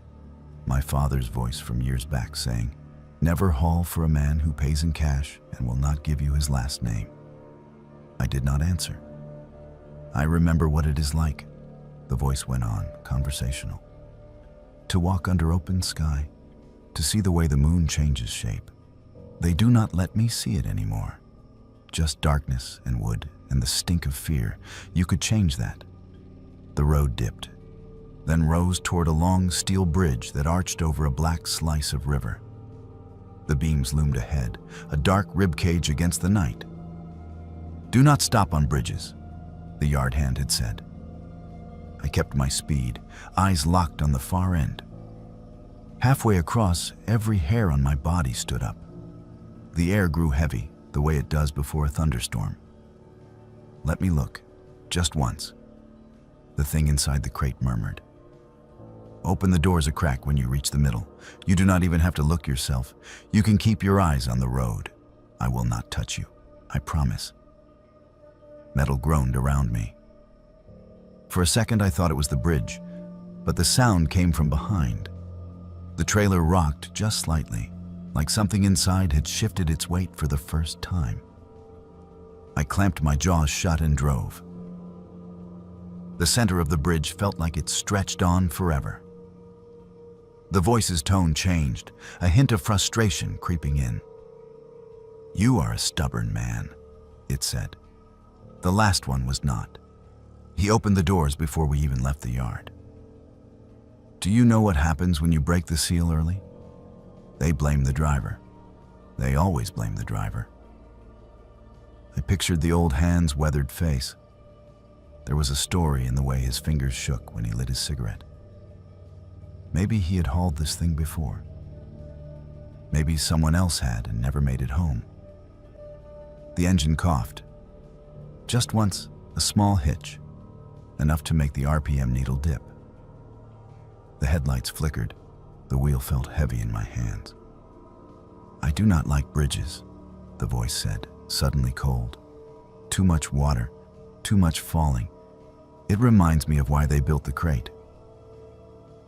my father's voice from years back saying, "Never haul for a man who pays in cash and will not give you his last name." I did not answer. "I remember what it is like," the voice went on, conversational. "To walk under open sky, to see the way the moon changes shape. They do not let me see it anymore. Just darkness and wood and the stink of fear. You could change that." The road dipped, then rose toward a long steel bridge that arched over a black slice of river. The beams loomed ahead, a dark ribcage against the night. "Do not stop on bridges," the yard hand had said. I kept my speed, eyes locked on the far end. Halfway across, every hair on my body stood up. The air grew heavy, the way it does before a thunderstorm. "Let me look, just once," the thing inside the crate murmured. "Open the doors a crack when you reach the middle. You do not even have to look yourself. You can keep your eyes on the road. I will not touch you, I promise." Metal groaned around me. For a second I thought it was the bridge, but the sound came from behind. The trailer rocked just slightly, like something inside had shifted its weight for the first time. I clamped my jaws shut and drove. The center of the bridge felt like it stretched on forever. The voice's tone changed, a hint of frustration creeping in. "You are a stubborn man," it said. The last one was not. He opened the doors before we even left the yard. "Do you know what happens when you break the seal early? They blame the driver. They always blame the driver." I pictured the old hand's weathered face. There was a story in the way his fingers shook when he lit his cigarette. Maybe he had hauled this thing before. Maybe someone else had and never made it home. The engine coughed. Just once, a small hitch, enough to make the RPM needle dip. The headlights flickered. The wheel felt heavy in my hands. "I do not like bridges," the voice said, suddenly cold. "Too much water, too much falling. It reminds me of why they built the crate."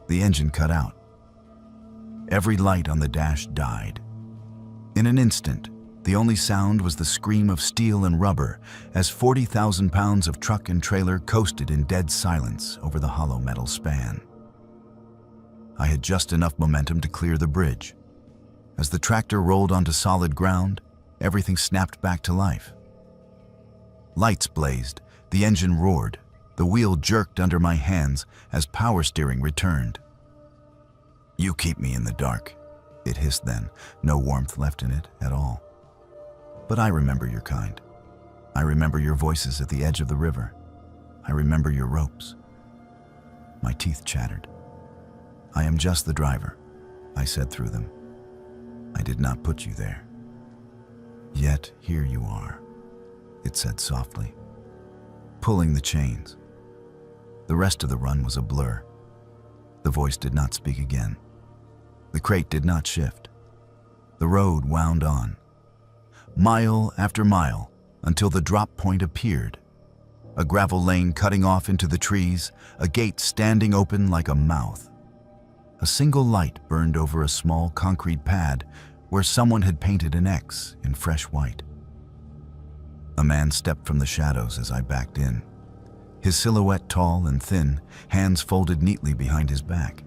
The engine cut out. Every light on the dash died. In an instant, the only sound was the scream of steel and rubber as 40,000 pounds of truck and trailer coasted in dead silence over the hollow metal span. I had just enough momentum to clear the bridge. As the tractor rolled onto solid ground, everything snapped back to life. Lights blazed, the engine roared, the wheel jerked under my hands as power steering returned. "You keep me in the dark," it hissed then, no warmth left in it at all. "But I remember your kind. I remember your voices at the edge of the river. I remember your ropes." My teeth chattered. "I am just the driver," I said through them. "I did not put you there. Yet here you are," it said softly, pulling the chains. The rest of the run was a blur. The voice did not speak again. The crate did not shift. The road wound on, mile after mile, until the drop point appeared. A gravel lane cutting off into the trees, a gate standing open like a mouth. A single light burned over a small concrete pad where someone had painted an X in fresh white. A man stepped from the shadows as I backed in, his silhouette tall and thin, hands folded neatly behind his back.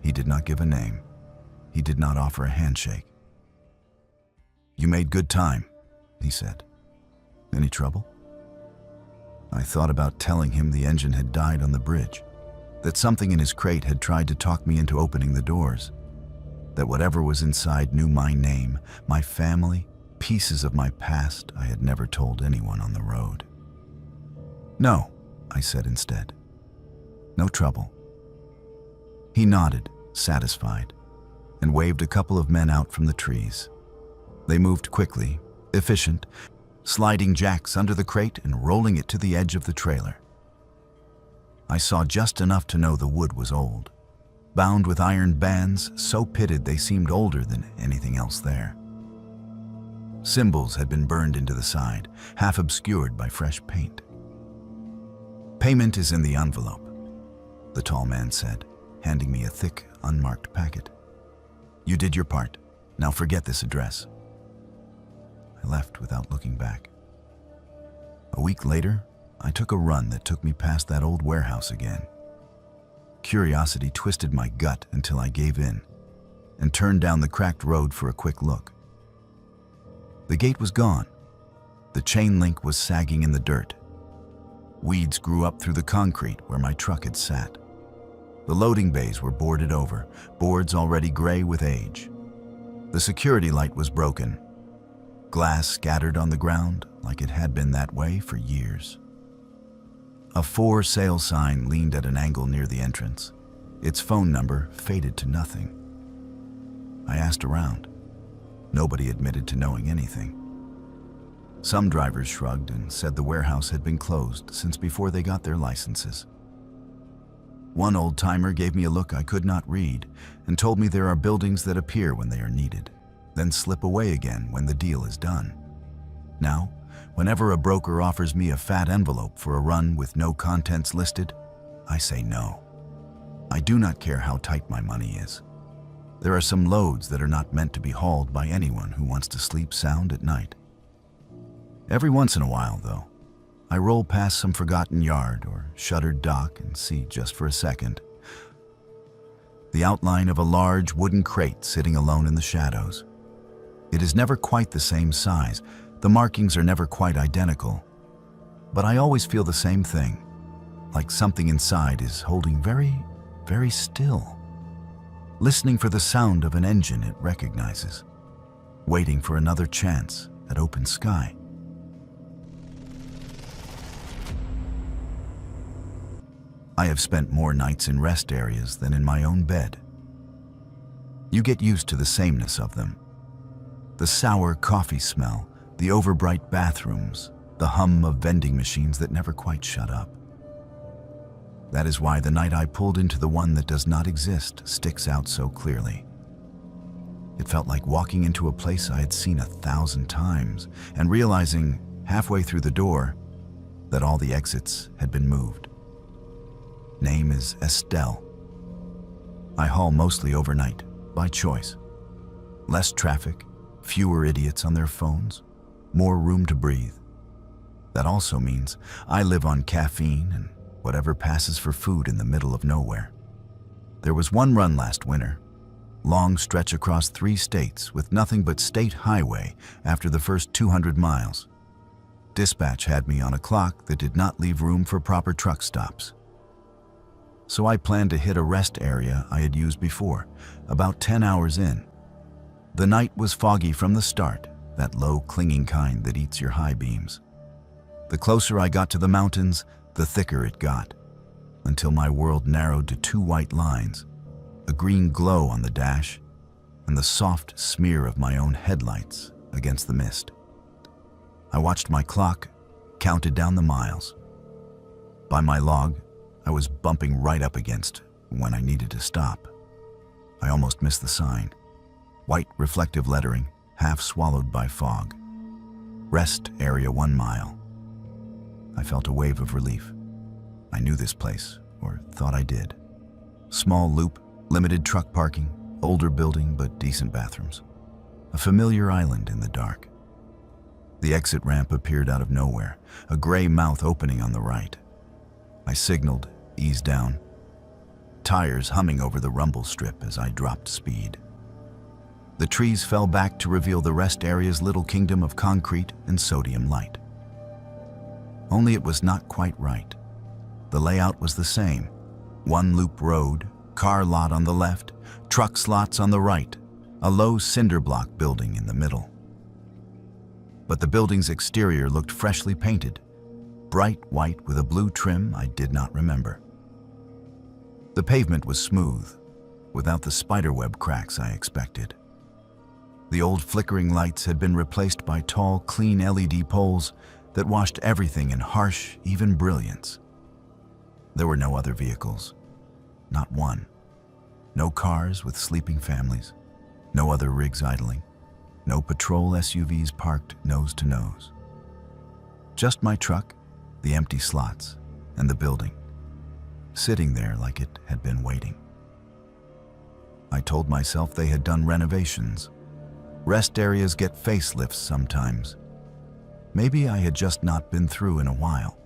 He did not give a name. He did not offer a handshake. "You made good time," he said. "Any trouble?" I thought about telling him the engine had died on the bridge, that something in his crate had tried to talk me into opening the doors, that whatever was inside knew my name, my family, pieces of my past I had never told anyone on the road. "No," I said instead. "No trouble." He nodded, satisfied, and waved a couple of men out from the trees. They moved quickly, efficient, sliding jacks under the crate and rolling it to the edge of the trailer. I saw just enough to know the wood was old, bound with iron bands so pitted they seemed older than anything else there. Symbols had been burned into the side, half obscured by fresh paint. "Payment is in the envelope," the tall man said, handing me a thick, unmarked packet. "You did your part. Now forget this address." I left without looking back. A week later, I took a run that took me past that old warehouse again. Curiosity twisted my gut until I gave in and turned down the cracked road for a quick look. The gate was gone. The chain link was sagging in the dirt. Weeds grew up through the concrete where my truck had sat. The loading bays were boarded over, boards already gray with age. The security light was broken. Glass scattered on the ground like it had been that way for years. A for sale sign leaned at an angle near the entrance. Its phone number faded to nothing. I asked around. Nobody admitted to knowing anything. Some drivers shrugged and said the warehouse had been closed since before they got their licenses. One old-timer gave me a look I could not read and told me there are buildings that appear when they are needed, then slip away again when the deal is done. Now, whenever a broker offers me a fat envelope for a run with no contents listed, I say no. I do not care how tight my money is. There are some loads that are not meant to be hauled by anyone who wants to sleep sound at night. Every once in a while, though, I roll past some forgotten yard or shuttered dock and see, just for a second, the outline of a large wooden crate sitting alone in the shadows. It is never quite the same size, the markings are never quite identical, but I always feel the same thing, like something inside is holding very, very still, listening for the sound of an engine it recognizes, waiting for another chance at open sky. I have spent more nights in rest areas than in my own bed. You get used to the sameness of them. The sour coffee smell, the overbright bathrooms, the hum of vending machines that never quite shut up. That is why the night I pulled into the one that does not exist sticks out so clearly. It felt like walking into a place I had seen 1,000 times and realizing, halfway through the door, that all the exits had been moved. Name is Estelle. I haul mostly overnight, by choice. Less traffic, fewer idiots on their phones, more room to breathe. That also means I live on caffeine and whatever passes for food in the middle of nowhere. There was one run last winter, long stretch across 3 states with nothing but state highway after the first 200 miles. Dispatch had me on a clock that did not leave room for proper truck stops. So I planned to hit a rest area I had used before, about 10 hours in. The night was foggy from the start, that low clinging kind that eats your high beams. The closer I got to the mountains, the thicker it got, until my world narrowed to 2 white lines, a green glow on the dash, and the soft smear of my own headlights against the mist. I watched my clock, counted down the miles. By my log, I was bumping right up against when I needed to stop. I almost missed the sign. White reflective lettering, half swallowed by fog. Rest area 1 mile. I felt a wave of relief. I knew this place, or thought I did. Small loop, limited truck parking, older building but decent bathrooms. A familiar island in the dark. The exit ramp appeared out of nowhere, a gray mouth opening on the right. I signaled, ease down. Tires humming over the rumble strip as I dropped speed. The trees fell back to reveal the rest area's little kingdom of concrete and sodium light. Only it was not quite right. The layout was the same. 1 loop road, car lot on the left, truck slots on the right, a low cinder block building in the middle. But the building's exterior looked freshly painted, bright white with a blue trim I did not remember. The pavement was smooth, without the spiderweb cracks I expected. The old flickering lights had been replaced by tall, clean LED poles that washed everything in harsh, even brilliance. There were no other vehicles. Not one. No cars with sleeping families. No other rigs idling. No patrol SUVs parked nose to nose. Just my truck, the empty slots, and the building, sitting there like it had been waiting. I told myself they had done renovations. Rest areas get facelifts sometimes. Maybe I had just not been through in a while.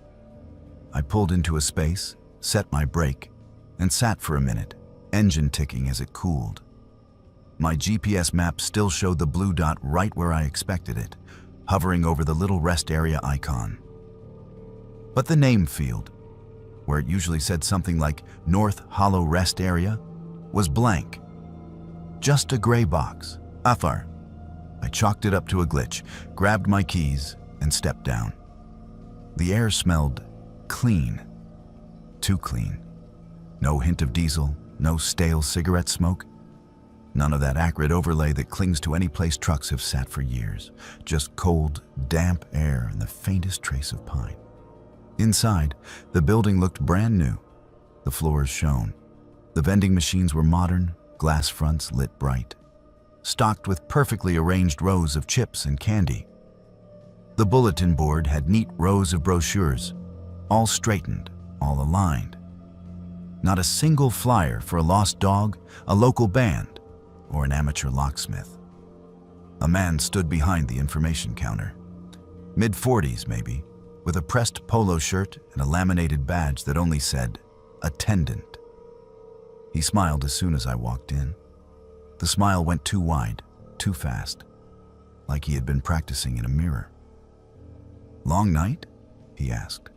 I pulled into a space, set my brake, and sat for a minute, engine ticking as it cooled. My GPS map still showed the blue dot right where I expected it, hovering over the little rest area icon. But the name field, where it usually said something like North Hollow Rest Area, was blank. Just a gray box. Afar. I chalked it up to a glitch, grabbed my keys, and stepped down. The air smelled clean. Too clean. No hint of diesel, no stale cigarette smoke. None of that acrid overlay that clings to any place trucks have sat for years. Just cold, damp air and the faintest trace of pine. Inside, the building looked brand new. The floors shone. The vending machines were modern, glass fronts lit bright, stocked with perfectly arranged rows of chips and candy. The bulletin board had neat rows of brochures, all straightened, all aligned. Not a single flyer for a lost dog, a local band, or an amateur locksmith. A man stood behind the information counter, mid-40s maybe, with a pressed polo shirt and a laminated badge that only said, "Attendant." He smiled as soon as I walked in. The smile went too wide, too fast, like he had been practicing in a mirror. "Long night?" he asked.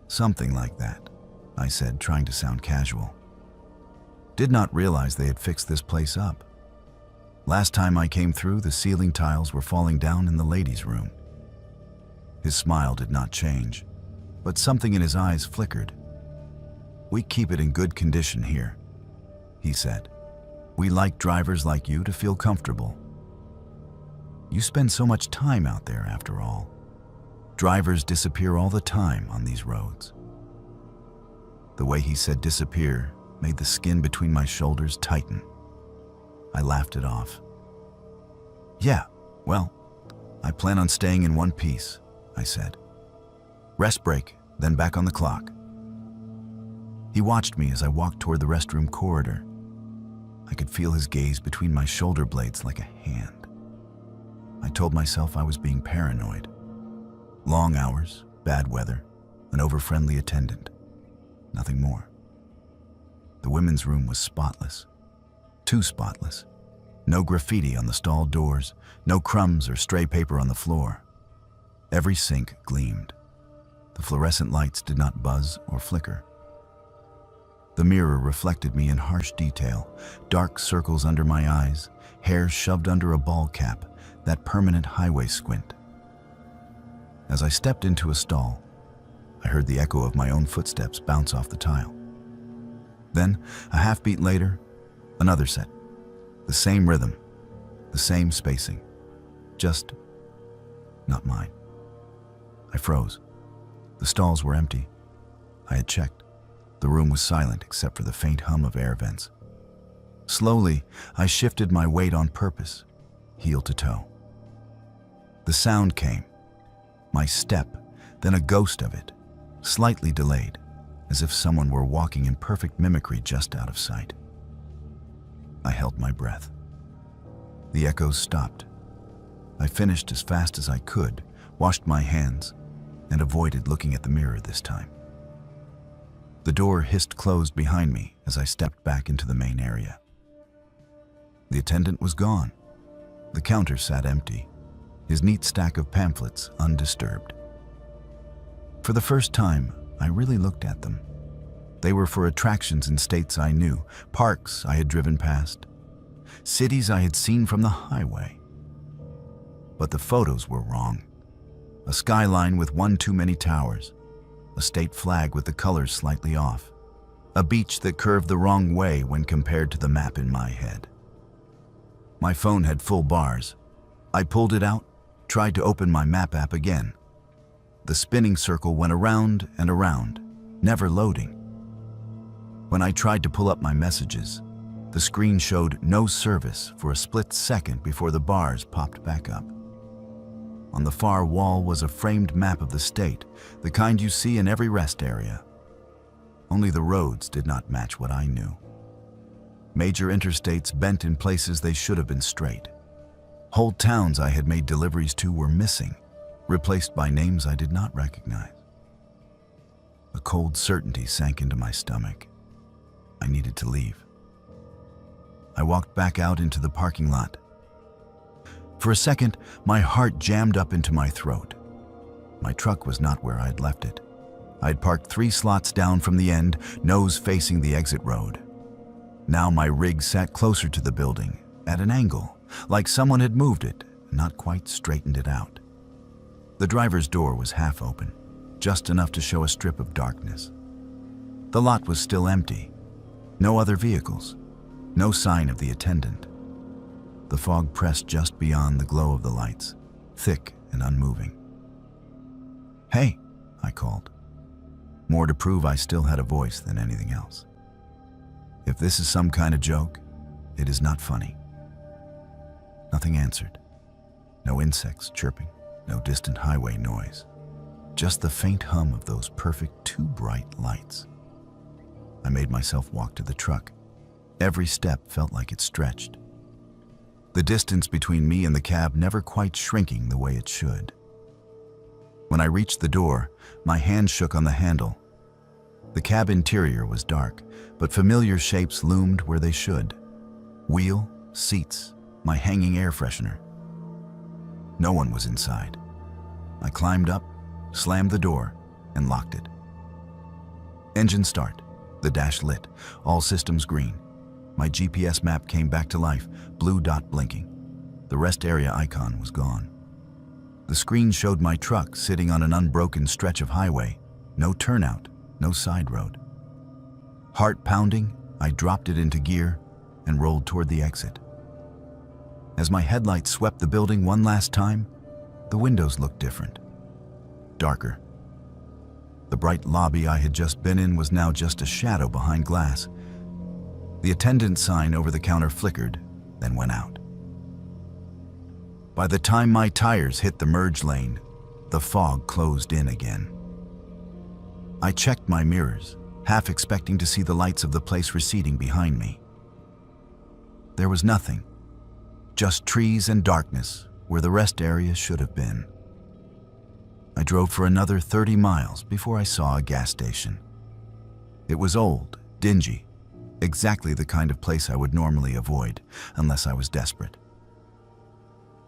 "Something like that," I said, trying to sound casual. Did not realize they had fixed this place up. Last time I came through, the ceiling tiles were falling down in the ladies' room. His smile did not change, but something in his eyes flickered. "We keep it in good condition here," he said. "We like drivers like you to feel comfortable. You spend so much time out there after all. Drivers disappear all the time on these roads." The way he said disappear made the skin between my shoulders tighten. I laughed it off. "Yeah, well, I plan on staying in one piece," I said. "Rest break, then back on the clock." He watched me as I walked toward the restroom corridor. I could feel his gaze between my shoulder blades like a hand. I told myself I was being paranoid. Long hours, bad weather, an over-friendly attendant. Nothing more. The women's room was spotless. Too spotless. No graffiti on the stall doors, no crumbs or stray paper on the floor. Every sink gleamed. The fluorescent lights did not buzz or flicker. The mirror reflected me in harsh detail, dark circles under my eyes, hair shoved under a ball cap, that permanent highway squint. As I stepped into a stall, I heard the echo of my own footsteps bounce off the tile. Then, a half-beat later, another set. The same rhythm, the same spacing. Just not mine. I froze. The stalls were empty. I had checked. The room was silent except for the faint hum of air vents. Slowly, I shifted my weight on purpose, heel to toe. The sound came. My step, then a ghost of it, slightly delayed, as if someone were walking in perfect mimicry just out of sight. I held my breath. The echoes stopped. I finished as fast as I could, washed my hands, and avoided looking at the mirror this time. The door hissed closed behind me as I stepped back into the main area. The attendant was gone. The counter sat empty, his neat stack of pamphlets undisturbed. For the first time, I really looked at them. They were for attractions in states I knew, parks I had driven past, cities I had seen from the highway. But the photos were wrong. A skyline with one too many towers, a state flag with the colors slightly off, a beach that curved the wrong way when compared to the map in my head. My phone had full bars. I pulled it out, tried to open my map app again. The spinning circle went around and around, never loading. When I tried to pull up my messages, the screen showed no service for a split second before the bars popped back up. On the far wall was a framed map of the state, the kind you see in every rest area. Only the roads did not match what I knew. Major interstates bent in places they should have been straight. Whole towns I had made deliveries to were missing, replaced by names I did not recognize. A cold certainty sank into my stomach. I needed to leave. I walked back out into the parking lot. For a second, my heart jammed up into my throat. My truck was not where I had left it. I had parked 3 slots down from the end, nose facing the exit road. Now my rig sat closer to the building, at an angle, like someone had moved it, not quite straightened it out. The driver's door was half open, just enough to show a strip of darkness. The lot was still empty. No other vehicles. No sign of the attendant. The fog pressed just beyond the glow of the lights, thick and unmoving. "Hey," I called, more to prove I still had a voice than anything else. If this is some kind of joke, it is not funny. Nothing answered. No insects chirping, no distant highway noise. Just the faint hum of those perfect too bright lights. I made myself walk to the truck. Every step felt like it stretched. The distance between me and the cab never quite shrinking the way it should. When I reached the door, my hand shook on the handle. The cab interior was dark, but familiar shapes loomed where they should. Wheel, seats, my hanging air freshener. No one was inside. I climbed up, slammed the door, and locked it. Engine start. The dash lit, all systems green. My GPS map came back to life, blue dot blinking. The rest area icon was gone. The screen showed my truck sitting on an unbroken stretch of highway, no turnout, no side road. Heart pounding, I dropped it into gear and rolled toward the exit. As my headlights swept the building one last time, the windows looked different, darker. The bright lobby I had just been in was now just a shadow behind glass. The attendant sign over the counter flickered, then went out. By the time my tires hit the merge lane, the fog closed in again. I checked my mirrors, half expecting to see the lights of the place receding behind me. There was nothing, just trees and darkness where the rest area should have been. I drove for another 30 miles before I saw a gas station. It was old, dingy, exactly the kind of place I would normally avoid unless I was desperate.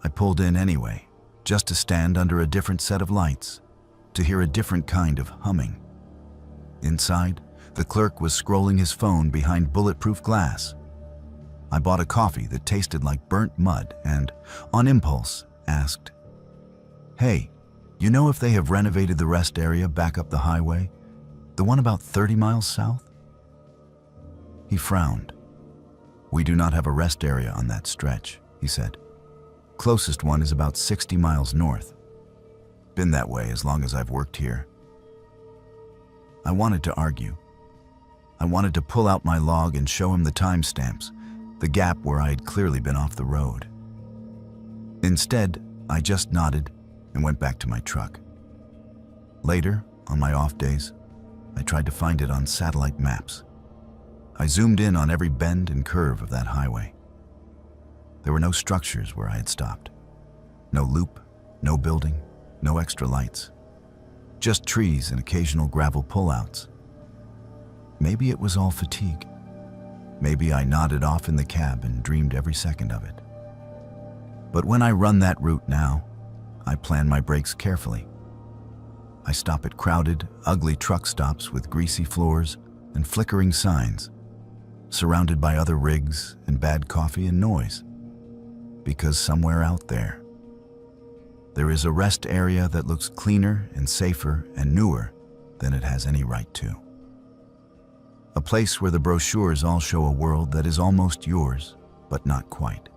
I pulled in anyway, just to stand under a different set of lights, to hear a different kind of humming. Inside, the clerk was scrolling his phone behind bulletproof glass. I bought a coffee that tasted like burnt mud and, on impulse, asked, "Hey, you know if they have renovated the rest area back up the highway? The one about 30 miles south?" He frowned. "We do not have a rest area on that stretch," he said. "Closest one is about 60 miles north. Been that way as long as I've worked here." I wanted to argue. I wanted to pull out my log and show him the timestamps, the gap where I had clearly been off the road. Instead, I just nodded and went back to my truck. Later, on my off days, I tried to find it on satellite maps. I zoomed in on every bend and curve of that highway. There were no structures where I had stopped. No loop, no building, no extra lights. Just trees and occasional gravel pullouts. Maybe it was all fatigue. Maybe I nodded off in the cab and dreamed every second of it. But when I run that route now, I plan my brakes carefully. I stop at crowded, ugly truck stops with greasy floors and flickering signs, surrounded by other rigs and bad coffee and noise. Because somewhere out there is a rest area that looks cleaner and safer and newer than it has any right to. A place where the brochures all show a world that is almost yours, but not quite.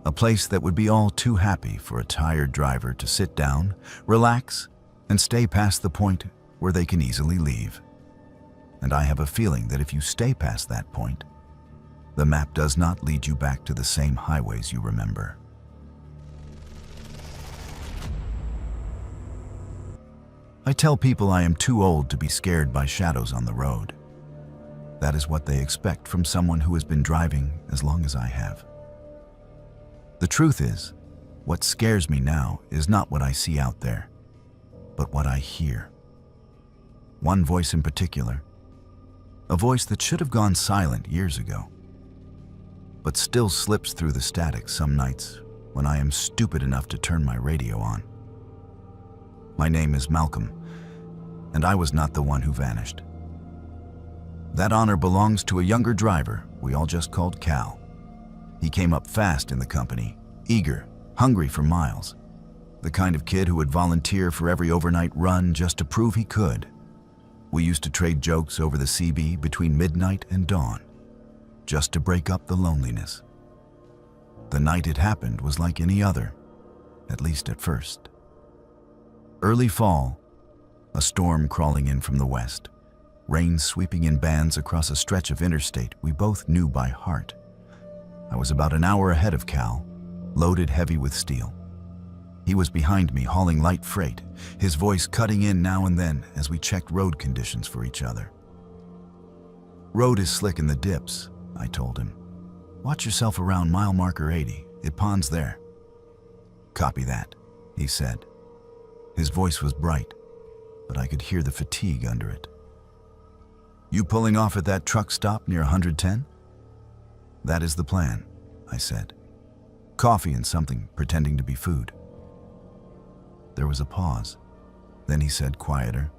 A place that would be all too happy for a tired driver to sit down, relax, and stay past the point where they can easily leave. And I have a feeling that if you stay past that point, the map does not lead you back to the same highways you remember. I tell people I am too old to be scared by shadows on the road. That is what they expect from someone who has been driving as long as I have. The truth is, what scares me now is not what I see out there, but what I hear. One voice in particular, a voice that should have gone silent years ago, but still slips through the static some nights when I am stupid enough to turn my radio on. My name is Malcolm, and I was not the one who vanished. That honor belongs to a younger driver we all just called Cal. He came up fast in the company, eager, hungry for miles. The kind of kid who would volunteer for every overnight run just to prove he could. We used to trade jokes over the CB between midnight and dawn, just to break up the loneliness. The night it happened was like any other, at least at first. Early fall, a storm crawling in from the west, rain sweeping in bands across a stretch of interstate we both knew by heart. I was about an hour ahead of Cal, loaded heavy with steel. He was behind me hauling light freight, his voice cutting in now and then as we checked road conditions for each other. "Road is slick in the dips," I told him. "Watch yourself around mile marker 80, it ponds there." "Copy that," he said. His voice was bright, but I could hear the fatigue under it. "You pulling off at that truck stop near 110? "That is the plan," I said. "Coffee and something pretending to be food." There was a pause. Then he said, quieter,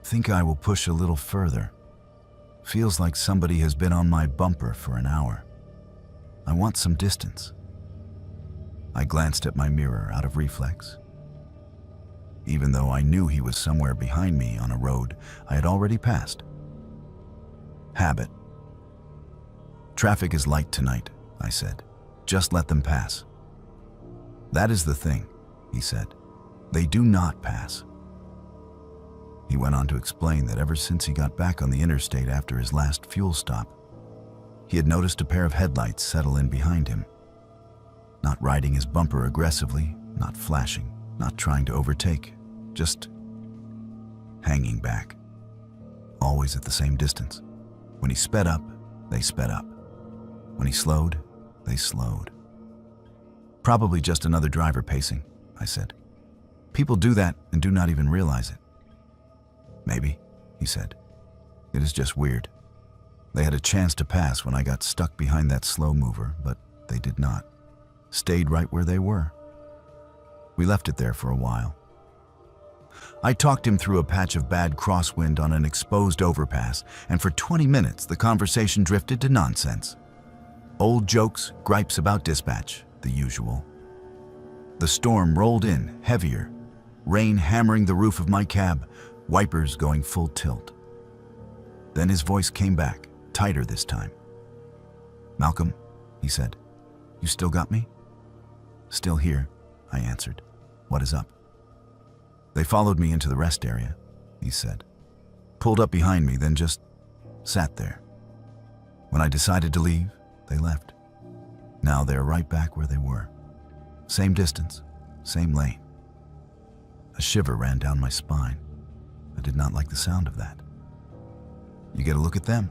"Think I will push a little further. Feels like somebody has been on my bumper for an hour. I want some distance." I glanced at my mirror out of reflex. Even though I knew he was somewhere behind me on a road I had already passed. Habit. "Traffic is light tonight," I said. "Just let them pass." "That is the thing," he said. "They do not pass." He went on to explain that ever since he got back on the interstate after his last fuel stop, he had noticed a pair of headlights settle in behind him. Not riding his bumper aggressively, not flashing, not trying to overtake, just hanging back. Always at the same distance. When he sped up, they sped up. When he slowed, they slowed. "Probably just another driver pacing," I said. "People do that and do not even realize it." "Maybe," he said. "It is just weird. They had a chance to pass when I got stuck behind that slow mover, but they did not. Stayed right where they were. We left it there for a while." I talked him through a patch of bad crosswind on an exposed overpass, and for 20 minutes the conversation drifted to nonsense. Old jokes, gripes about dispatch, the usual. The storm rolled in, heavier, rain hammering the roof of my cab, wipers going full tilt. Then his voice came back, tighter this time. "Malcolm," he said, "you still got me?" "Still here," I answered. "What is up?" "They followed me into the rest area," he said. "Pulled up behind me, then just sat there. When I decided to leave, they left. Now they're right back where they were. Same distance, same lane." A shiver ran down my spine. I did not like the sound of that. "You get a look at them?"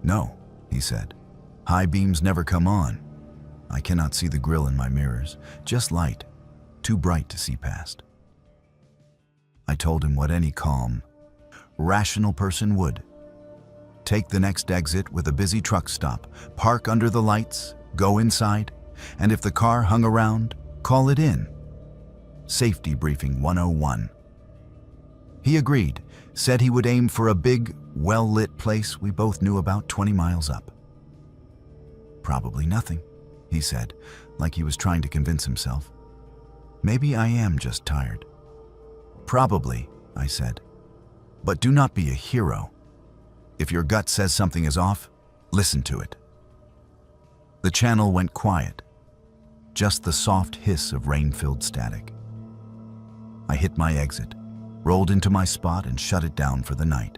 "No," he said. "High beams never come on. I cannot see the grill in my mirrors, just light, too bright to see past." I told him what any calm, rational person would. Take the next exit with a busy truck stop, park under the lights, go inside, and if the car hung around, call it in. Safety briefing 101. He agreed, said he would aim for a big, well-lit place we both knew about 20 miles up. "Probably nothing," he said, like he was trying to convince himself. "Maybe I am just tired." "Probably," I said. But do not be a hero. If your gut says something is off, listen to it. The channel went quiet, just the soft hiss of rain-filled static. I hit my exit, rolled into my spot and shut it down for the night.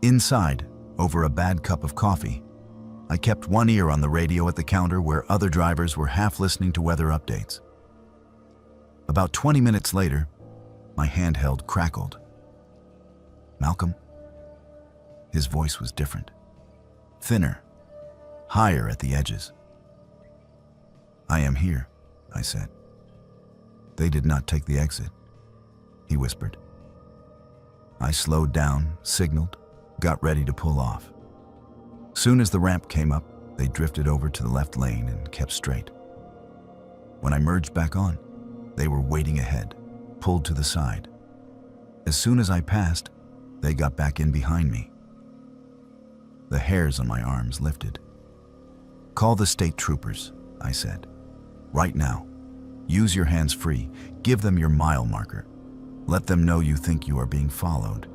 Inside, over a bad cup of coffee, I kept one ear on the radio at the counter where other drivers were half listening to weather updates. About 20 minutes later, my handheld crackled. "Malcolm?" His voice was different, thinner, higher at the edges. "I am here," I said. "They did not take the exit," he whispered. I slowed down, signaled, got ready to pull off. Soon as the ramp came up, they drifted over to the left lane and kept straight. When I merged back on, they were waiting ahead, pulled to the side. As soon as I passed, they got back in behind me. The hairs on my arms lifted. "Call the state troopers," I said. "Right now. Use your hands free. Give them your mile marker. Let them know you think you are being followed."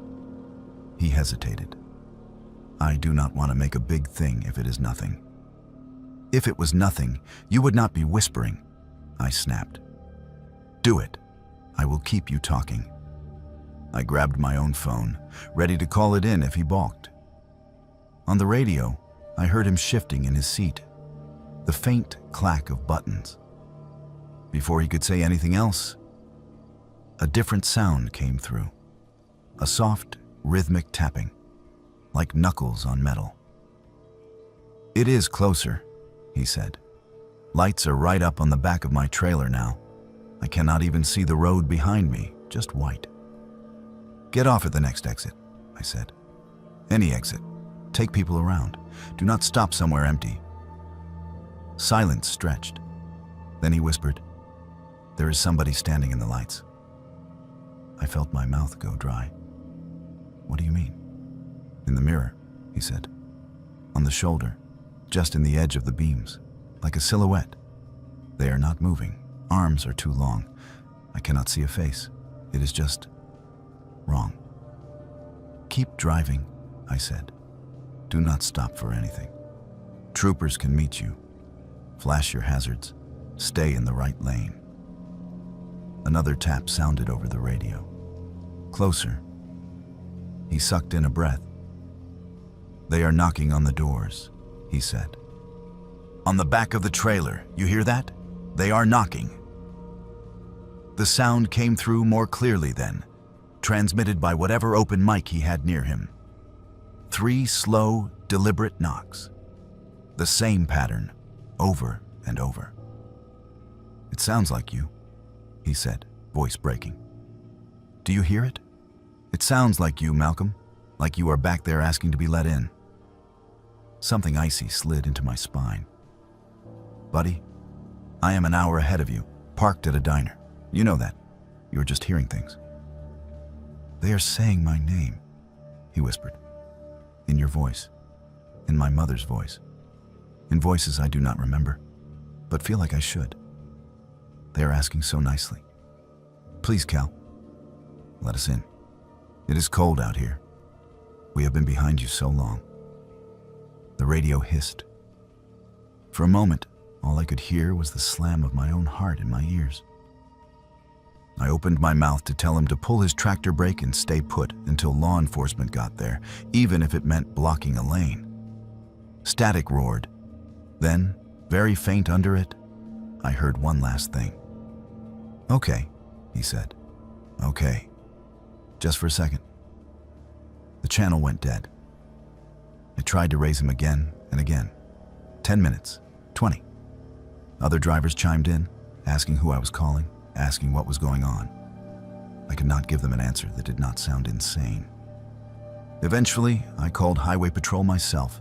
He hesitated. "I do not want to make a big thing if it is nothing." "If it was nothing, you would not be whispering," I snapped. "Do it. I will keep you talking." I grabbed my own phone, ready to call it in if he balked. On the radio, I heard him shifting in his seat, the faint clack of buttons. Before he could say anything else, a different sound came through, a soft, rhythmic tapping, like knuckles on metal. "It is closer," he said. "Lights are right up on the back of my trailer now. I cannot even see the road behind me, just white." "Get off at the next exit," I said. "Any exit. Take people around. Do not stop somewhere empty." Silence stretched. Then he whispered, "There is somebody standing in the lights." I felt my mouth go dry. "What do you mean?" "In the mirror," he said. "On the shoulder, just in the edge of the beams, like a silhouette. They are not moving. Arms are too long. I cannot see a face. It is just wrong." "Keep driving," I said. "Do not stop for anything. Troopers can meet you. Flash your hazards. Stay in the right lane." Another tap sounded over the radio. Closer. He sucked in a breath. "They are knocking on the doors," he said. "On the back of the trailer, you hear that? They are knocking." The sound came through more clearly then, transmitted by whatever open mic he had near him. 3 slow, deliberate knocks. The same pattern, over and over. "It sounds like you," he said, voice breaking. "Do you hear it? It sounds like you, Malcolm, like you are back there asking to be let in." Something icy slid into my spine. "Buddy, I am an hour ahead of you, parked at a diner. You know that. You are just hearing things." "They are saying my name," he whispered. "In your voice, in my mother's voice, in voices I do not remember, but feel like I should. They are asking so nicely. Please, Cal, let us in. It is cold out here. We have been behind you so long." The radio hissed. For a moment, all I could hear was the slam of my own heart in my ears. I opened my mouth to tell him to pull his tractor brake and stay put until law enforcement got there, even if it meant blocking a lane. Static roared. Then, very faint under it, I heard one last thing. "Okay," he said. "Okay. Just for a second." The channel went dead. I tried to raise him again and again. 10 minutes, 20. Other drivers chimed in, asking who I was calling, asking what was going on. I could not give them an answer that did not sound insane. Eventually, I called Highway Patrol myself,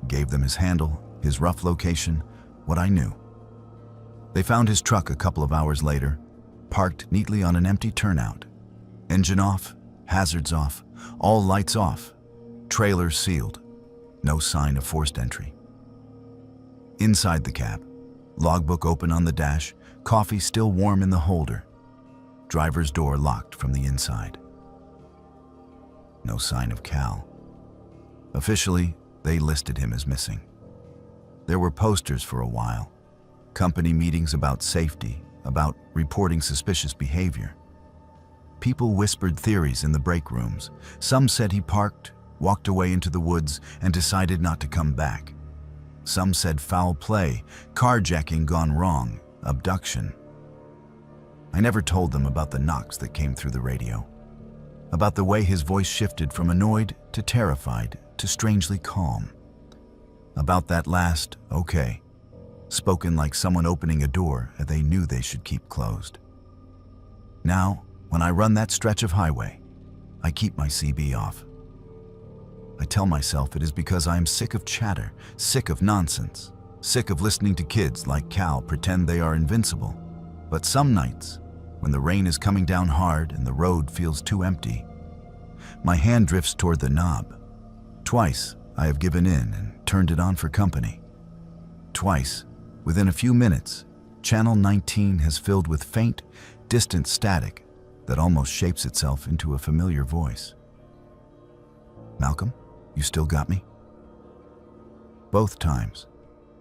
gave them his handle, his rough location, what I knew. They found his truck a couple of hours later, parked neatly on an empty turnout. Engine off, hazards off, all lights off, trailer sealed, no sign of forced entry. Inside the cab, logbook open on the dash, coffee still warm in the holder, driver's door locked from the inside. no sign of Cal. Officially, they listed him as missing. There were posters for a while, company meetings about safety, about reporting suspicious behavior. People whispered theories in the break rooms. Some said he parked, walked away into the woods, and decided not to come back. Some said foul play, carjacking gone wrong, abduction. I never told them about the knocks that came through the radio, about the way his voice shifted from annoyed to terrified to strangely calm, about that last "okay," spoken like someone opening a door they knew they should keep closed. Now, when I run that stretch of highway, I keep my CB off. I tell myself it is because I am sick of chatter, sick of nonsense, sick of listening to kids like Cal pretend they are invincible. But some nights, when the rain is coming down hard and the road feels too empty, my hand drifts toward the knob. Twice, I have given in and turned it on for company. Twice, within a few minutes, Channel 19 has filled with faint, distant static that almost shapes itself into a familiar voice. "Malcolm, you still got me?" Both times,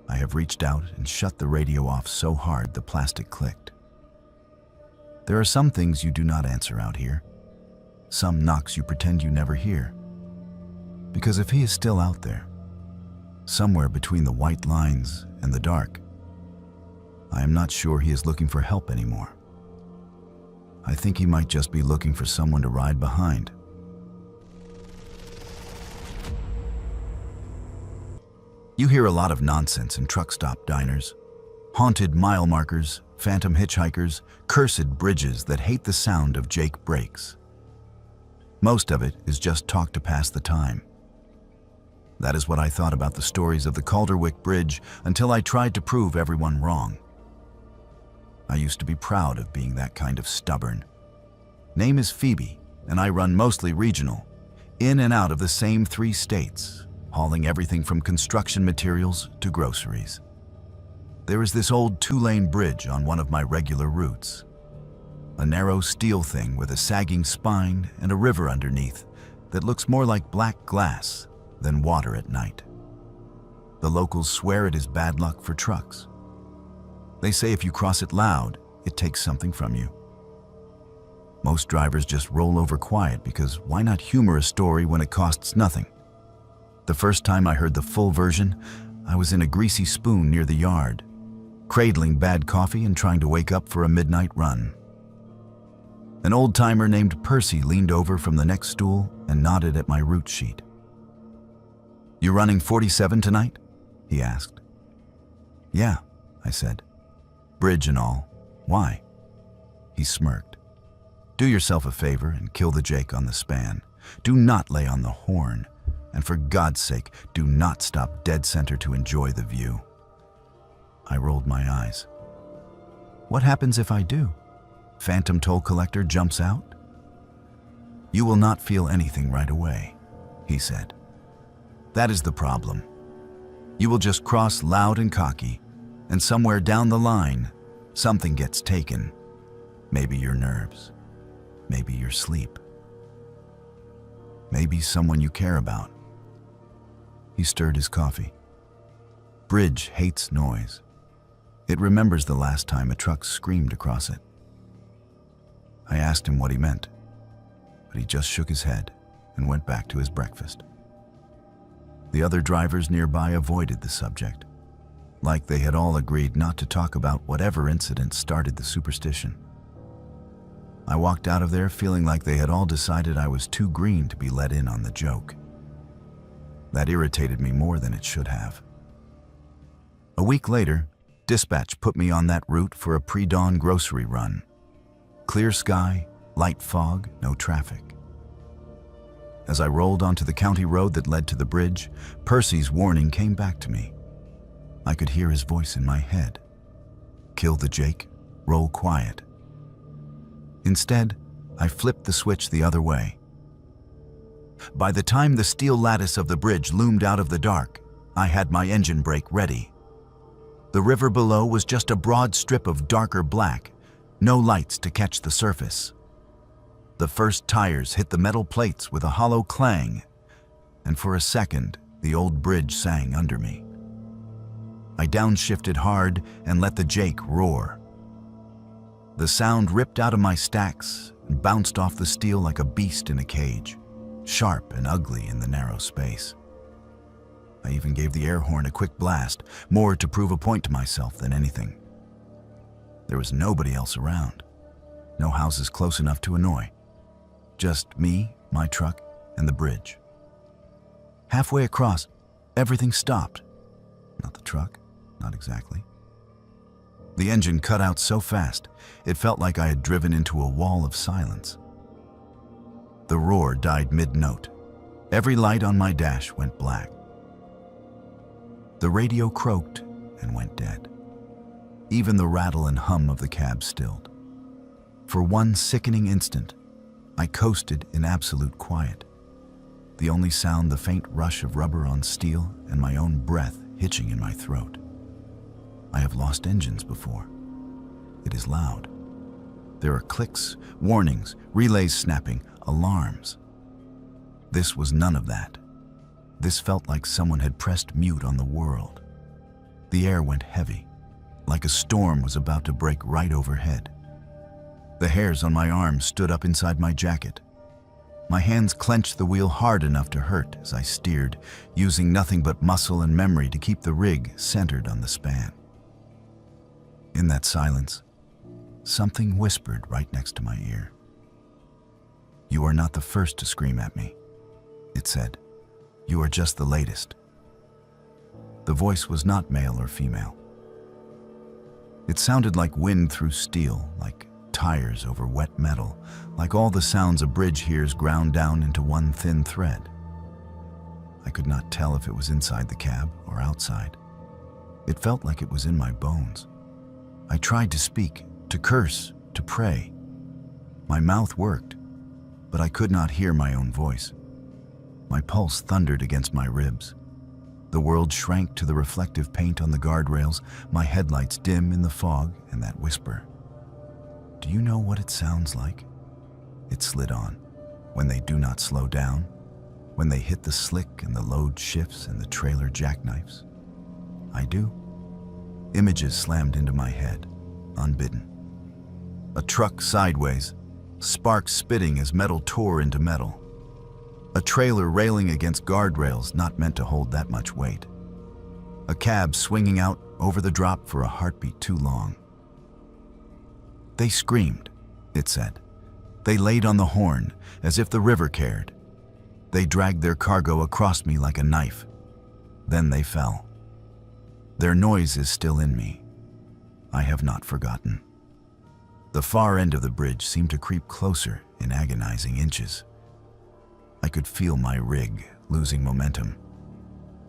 I have reached out and shut the radio off so hard the plastic clicked. There are some things you do not answer out here, some knocks you pretend you never hear. Because if he is still out there, somewhere between the white lines and the dark, I am not sure he is looking for help anymore. I think he might just be looking for someone to ride behind. You hear a lot of nonsense in truck stop diners. Haunted mile markers, phantom hitchhikers, cursed bridges that hate the sound of Jake brakes. Most of it is just talk to pass the time. That is what I thought about the stories of the Calderwick Bridge until I tried to prove everyone wrong. I used to be proud of being that kind of stubborn. Name is Phoebe, and I run mostly regional, in and out of the same 3 states, hauling everything from construction materials to groceries. There is this old 2-lane bridge on one of my regular routes. A narrow steel thing with a sagging spine and a river underneath that looks more like black glass than water at night. The locals swear it is bad luck for trucks. They say if you cross it loud, it takes something from you. Most drivers just roll over quiet because why not humor a story when it costs nothing? The first time I heard the full version, I was in a greasy spoon near the yard, cradling bad coffee and trying to wake up for a midnight run. An old-timer named Percy leaned over from the next stool and nodded at my route sheet. "You running 47 tonight?" he asked. "Yeah," I said. "Bridge and all. Why?" He smirked. "Do yourself a favor and kill the Jake on the span. Do not lay on the horn. And for God's sake, do not stop dead center to enjoy the view." I rolled my eyes. "What happens if I do? Phantom toll collector jumps out?" "You will not feel anything right away," he said. "That is the problem. You will just cross loud and cocky, and somewhere down the line, something gets taken. Maybe your nerves, maybe your sleep, maybe someone you care about." He stirred his coffee. Bridge hates noise. It remembers the last time a truck screamed across it. I asked him what he meant, but he just shook his head and went back to his breakfast. The other drivers nearby avoided the subject, like they had all agreed not to talk about whatever incident started the superstition. I walked out of there feeling like they had all decided I was too green to be let in on the joke. That irritated me more than it should have. A week later, dispatch put me on that route for a pre-dawn grocery run. Clear sky, light fog, no traffic. As I rolled onto the county road that led to the bridge, Percy's warning came back to me. I could hear his voice in my head. Kill the Jake, roll quiet. Instead, I flipped the switch the other way. By the time the steel lattice of the bridge loomed out of the dark, I had my engine brake ready. The river below was just a broad strip of darker black, no lights to catch the surface. The first tires hit the metal plates with a hollow clang, and for a second, the old bridge sang under me. I downshifted hard and let the Jake roar. The sound ripped out of my stacks and bounced off the steel like a beast in a cage, sharp and ugly in the narrow space. I even gave the air horn a quick blast, more to prove a point to myself than anything. There was nobody else around, no houses close enough to annoy. Just me, my truck, and the bridge. Halfway across, everything stopped. Not the truck, not exactly. The engine cut out so fast, it felt like I had driven into a wall of silence. The roar died mid-note. Every light on my dash went black. The radio croaked and went dead. Even the rattle and hum of the cab stilled. For one sickening instant, I coasted in absolute quiet. The only sound the faint rush of rubber on steel and my own breath hitching in my throat. I have lost engines before. It is loud. There are clicks, warnings, relays snapping, alarms. This was none of that. This felt like someone had pressed mute on the world. The air went heavy, like a storm was about to break right overhead. The hairs on my arms stood up inside my jacket. My hands clenched the wheel hard enough to hurt as I steered, using nothing but muscle and memory to keep the rig centered on the span. In that silence, something whispered right next to my ear. "You are not the first to scream at me," it said. "You are just the latest." The voice was not male or female. It sounded like wind through steel, like tires over wet metal, like all the sounds a bridge hears ground down into one thin thread. I could not tell if it was inside the cab or outside. It felt like it was in my bones. I tried to speak, to curse, to pray. My mouth worked, but I could not hear my own voice. My pulse thundered against my ribs. The world shrank to the reflective paint on the guardrails, my headlights dim in the fog, and that whisper. Do you know what it sounds like? It slid on, when they do not slow down, when they hit the slick and the load shifts and the trailer jackknifes. I do. Images slammed into my head, unbidden. A truck sideways, sparks spitting as metal tore into metal. A trailer railing against guardrails not meant to hold that much weight. A cab swinging out over the drop for a heartbeat too long. They screamed, it said. They laid on the horn, as if the river cared. They dragged their cargo across me like a knife. Then they fell. Their noise is still in me. I have not forgotten. The far end of the bridge seemed to creep closer in agonizing inches. I could feel my rig losing momentum.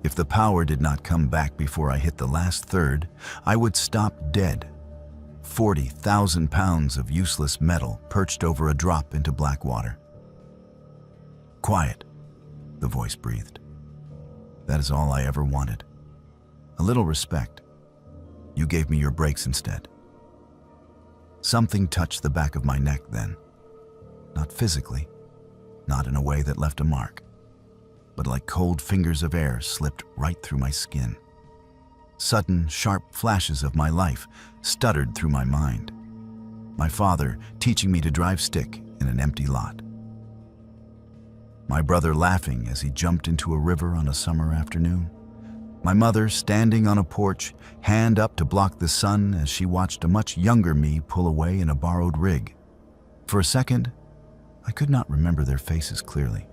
If the power did not come back before I hit the last third, I would stop dead. 40,000 pounds of useless metal perched over a drop into black water. "Quiet," the voice breathed. "That is all I ever wanted. A little respect. You gave me your brakes instead." Something touched the back of my neck then. Not physically, not in a way that left a mark, but like cold fingers of air slipped right through my skin. Sudden, sharp flashes of my life stuttered through my mind. My father teaching me to drive stick in an empty lot. My brother laughing as he jumped into a river on a summer afternoon. My mother standing on a porch, hand up to block the sun as she watched a much younger me pull away in a borrowed rig. For a second, I could not remember their faces clearly.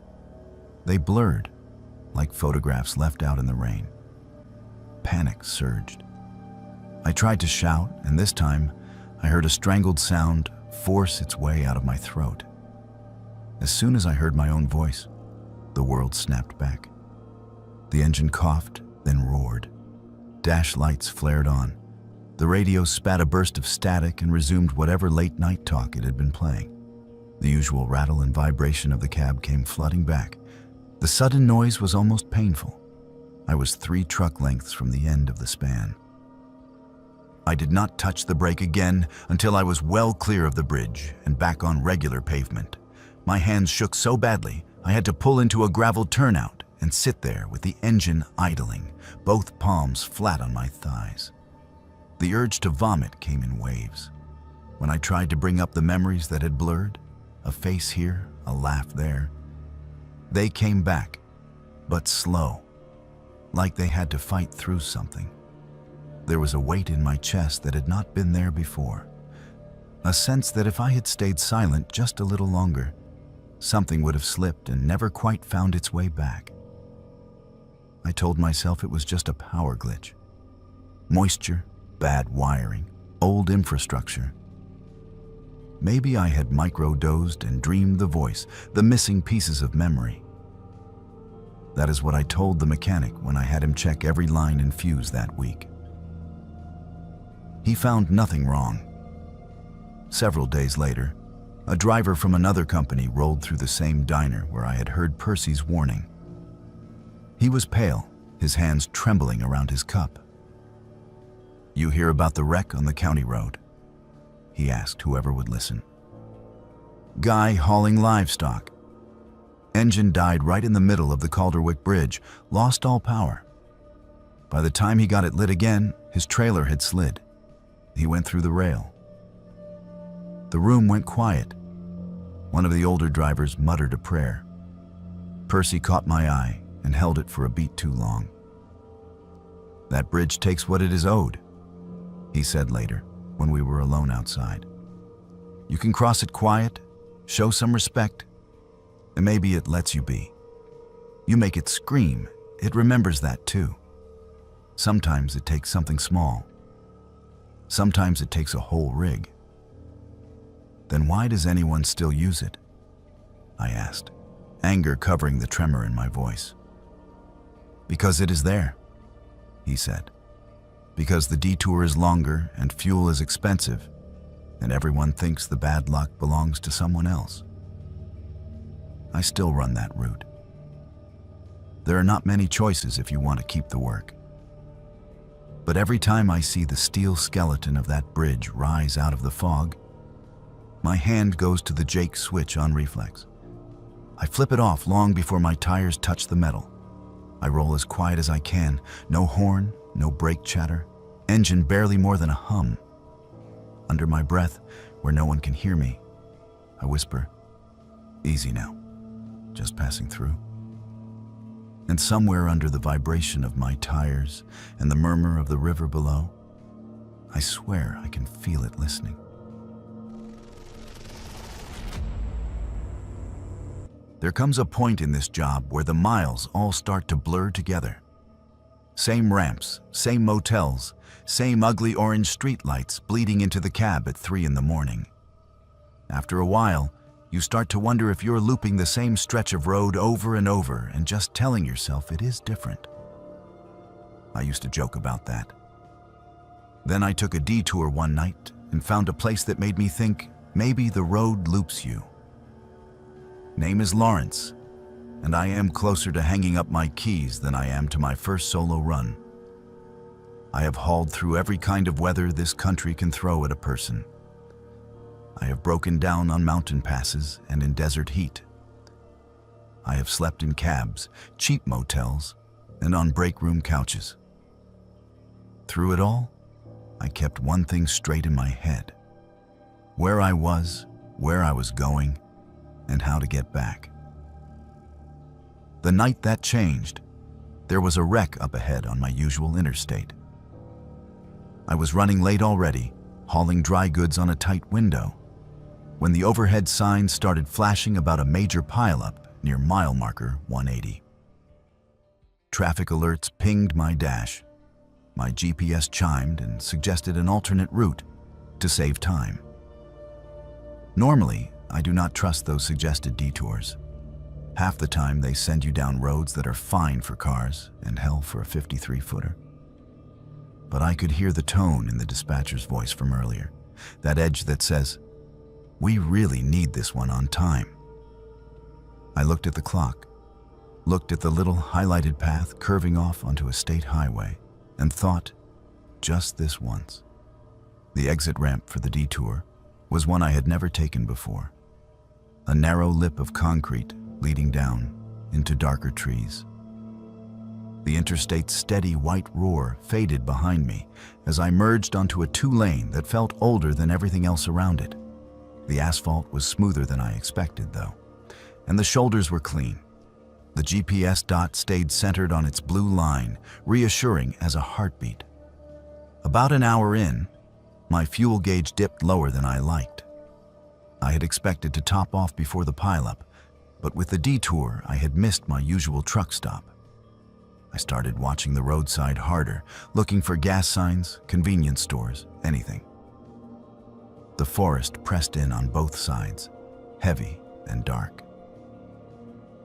They blurred, like photographs left out in the rain. Panic surged. I tried to shout, and this time I heard a strangled sound force its way out of my throat. As soon as I heard my own voice, the world snapped back. The engine coughed, then roared. Dash lights flared on. The radio spat a burst of static and resumed whatever late-night talk it had been playing. The usual rattle and vibration of the cab came flooding back. The sudden noise was almost painful. I was 3 truck lengths from the end of the span. I did not touch the brake again until I was well clear of the bridge and back on regular pavement, My hands shook so badly, I had to pull into a gravel turnout and sit there with the engine idling, both palms flat on my thighs. The urge to vomit came in waves. When I tried to bring up the memories that had blurred, a face here, a laugh there, they came back, but slow, like they had to fight through something. There was a weight in my chest that had not been there before, a sense that if I had stayed silent just a little longer, something would have slipped and never quite found its way back. I told myself it was just a power glitch. Moisture, bad wiring, old infrastructure. Maybe I had micro-dosed and dreamed the voice, the missing pieces of memory. That is what I told the mechanic when I had him check every line and fuse that week. He found nothing wrong. Several days later, a driver from another company rolled through the same diner where I had heard Percy's warning. He was pale, his hands trembling around his cup. "You hear about the wreck on the county road?" he asked whoever would listen. "Guy hauling livestock. Engine died right in the middle of the Calderwick Bridge, lost all power. By the time he got it lit again, his trailer had slid. He went through the rail." The room went quiet. One of the older drivers muttered a prayer. Percy caught my eye and held it for a beat too long. "That bridge takes what it is owed," he said later when we were alone outside. "You can cross it quiet, show some respect, and maybe it lets you be. You make it scream, it remembers that too. Sometimes it takes something small. Sometimes it takes a whole rig." "Then why does anyone still use it?" I asked, anger covering the tremor in my voice. "Because it is there," he said. "Because the detour is longer and fuel is expensive, and everyone thinks the bad luck belongs to someone else. I still run that route. There are not many choices if you want to keep the work. But every time I see the steel skeleton of that bridge rise out of the fog, my hand goes to the Jake switch on reflex. I flip it off long before my tires touch the metal. I roll as quiet as I can, no horn, no brake chatter, engine barely more than a hum. Under my breath, where no one can hear me, I whisper, "Easy now, just passing through." And somewhere under the vibration of my tires and the murmur of the river below, I swear I can feel it listening. There comes a point in this job where the miles all start to blur together. Same ramps, same motels, same ugly orange streetlights bleeding into the cab at 3 in the morning. After a while, you start to wonder if you're looping the same stretch of road over and over and just telling yourself it is different. I used to joke about that. Then I took a detour one night and found a place that made me think maybe the road loops you. Name is Lawrence, and I am closer to hanging up my keys than I am to my first solo run. I have hauled through every kind of weather this country can throw at a person. I have broken down on mountain passes and in desert heat. I have slept in cabs, cheap motels, and on break room couches. Through it all, I kept one thing straight in my head: where I was, where I was going, and how to get back. The night that changed, there was a wreck up ahead on my usual interstate. I was running late already, hauling dry goods on a tight window, when the overhead sign started flashing about a major pileup near mile marker 180. Traffic alerts pinged my dash. My GPS chimed and suggested an alternate route to save time. Normally, I do not trust those suggested detours. Half the time they send you down roads that are fine for cars and hell for a 53-footer. But I could hear the tone in the dispatcher's voice from earlier, that edge that says, "We really need this one on time." I looked at the clock, looked at the little highlighted path curving off onto a state highway, and thought, just this once. The exit ramp for the detour was one I had never taken before. a narrow lip of concrete leading down into darker trees. The interstate's steady white roar faded behind me as I merged onto a two-lane that felt older than everything else around it. The asphalt was smoother than I expected, though, and the shoulders were clean. The GPS dot stayed centered on its blue line, reassuring as a heartbeat. About an hour in, my fuel gauge dipped lower than I liked. I had expected to top off before the pileup, but with the detour, I had missed my usual truck stop. I started watching the roadside harder, looking for gas signs, convenience stores, anything. The forest pressed in on both sides, heavy and dark.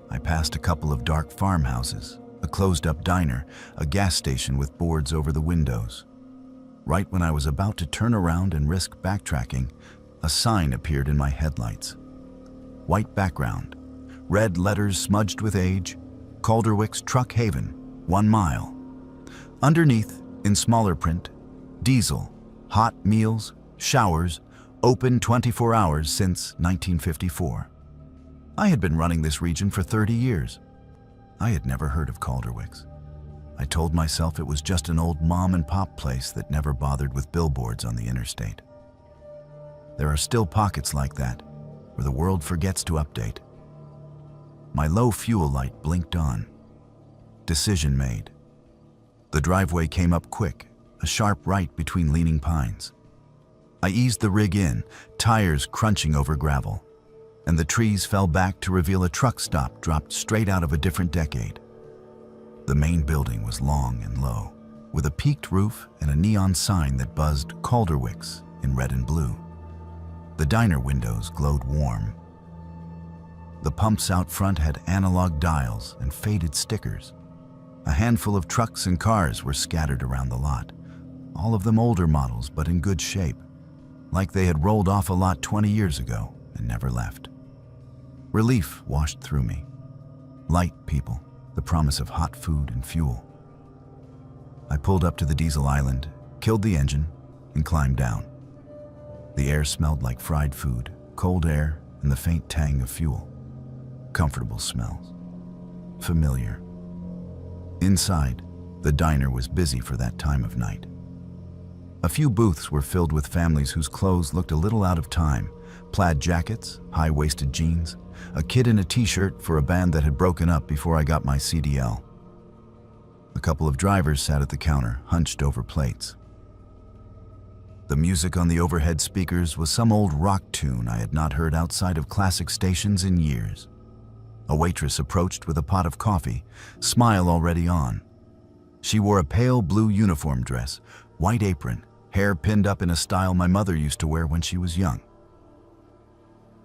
I passed a couple of dark farmhouses, a closed-up diner, a gas station with boards over the windows. Right when I was about to turn around and risk backtracking, a sign appeared in my headlights. White background, red letters smudged with age, Calderwick's Truck Haven, 1 mile. Underneath, in smaller print, diesel, hot meals, showers, open 24 hours since 1954. I had been running this region for 30 years. I had never heard of Calderwick's. I told myself it was just an old mom-and-pop place that never bothered with billboards on the interstate. There are still pockets like that, where the world forgets to update. My low fuel light blinked on. Decision made. The driveway came up quick, a sharp right between leaning pines. I eased the rig in, tires crunching over gravel, and the trees fell back to reveal a truck stop dropped straight out of a different decade. The main building was long and low, with a peaked roof and a neon sign that buzzed Calderwick's in red and blue. The diner windows glowed warm. The pumps out front had analog dials and faded stickers. A handful of trucks and cars were scattered around the lot, all of them older models but in good shape, like they had rolled off a lot 20 years ago and never left. Relief washed through me. Light people, the promise of hot food and fuel. I pulled up to the diesel island, killed the engine, and climbed down. The air smelled like fried food, cold air, and the faint tang of fuel. Comfortable smells. Familiar. Inside, the diner was busy for that time of night. A few booths were filled with families whose clothes looked a little out of time. Plaid jackets, high-waisted jeans, a kid in a t-shirt for a band that had broken up before I got my CDL. A couple of drivers sat at the counter, hunched over plates. The music on the overhead speakers was some old rock tune I had not heard outside of classic stations in years. A waitress approached with a pot of coffee, smile already on. She wore a pale blue uniform dress, white apron, hair pinned up in a style my mother used to wear when she was young.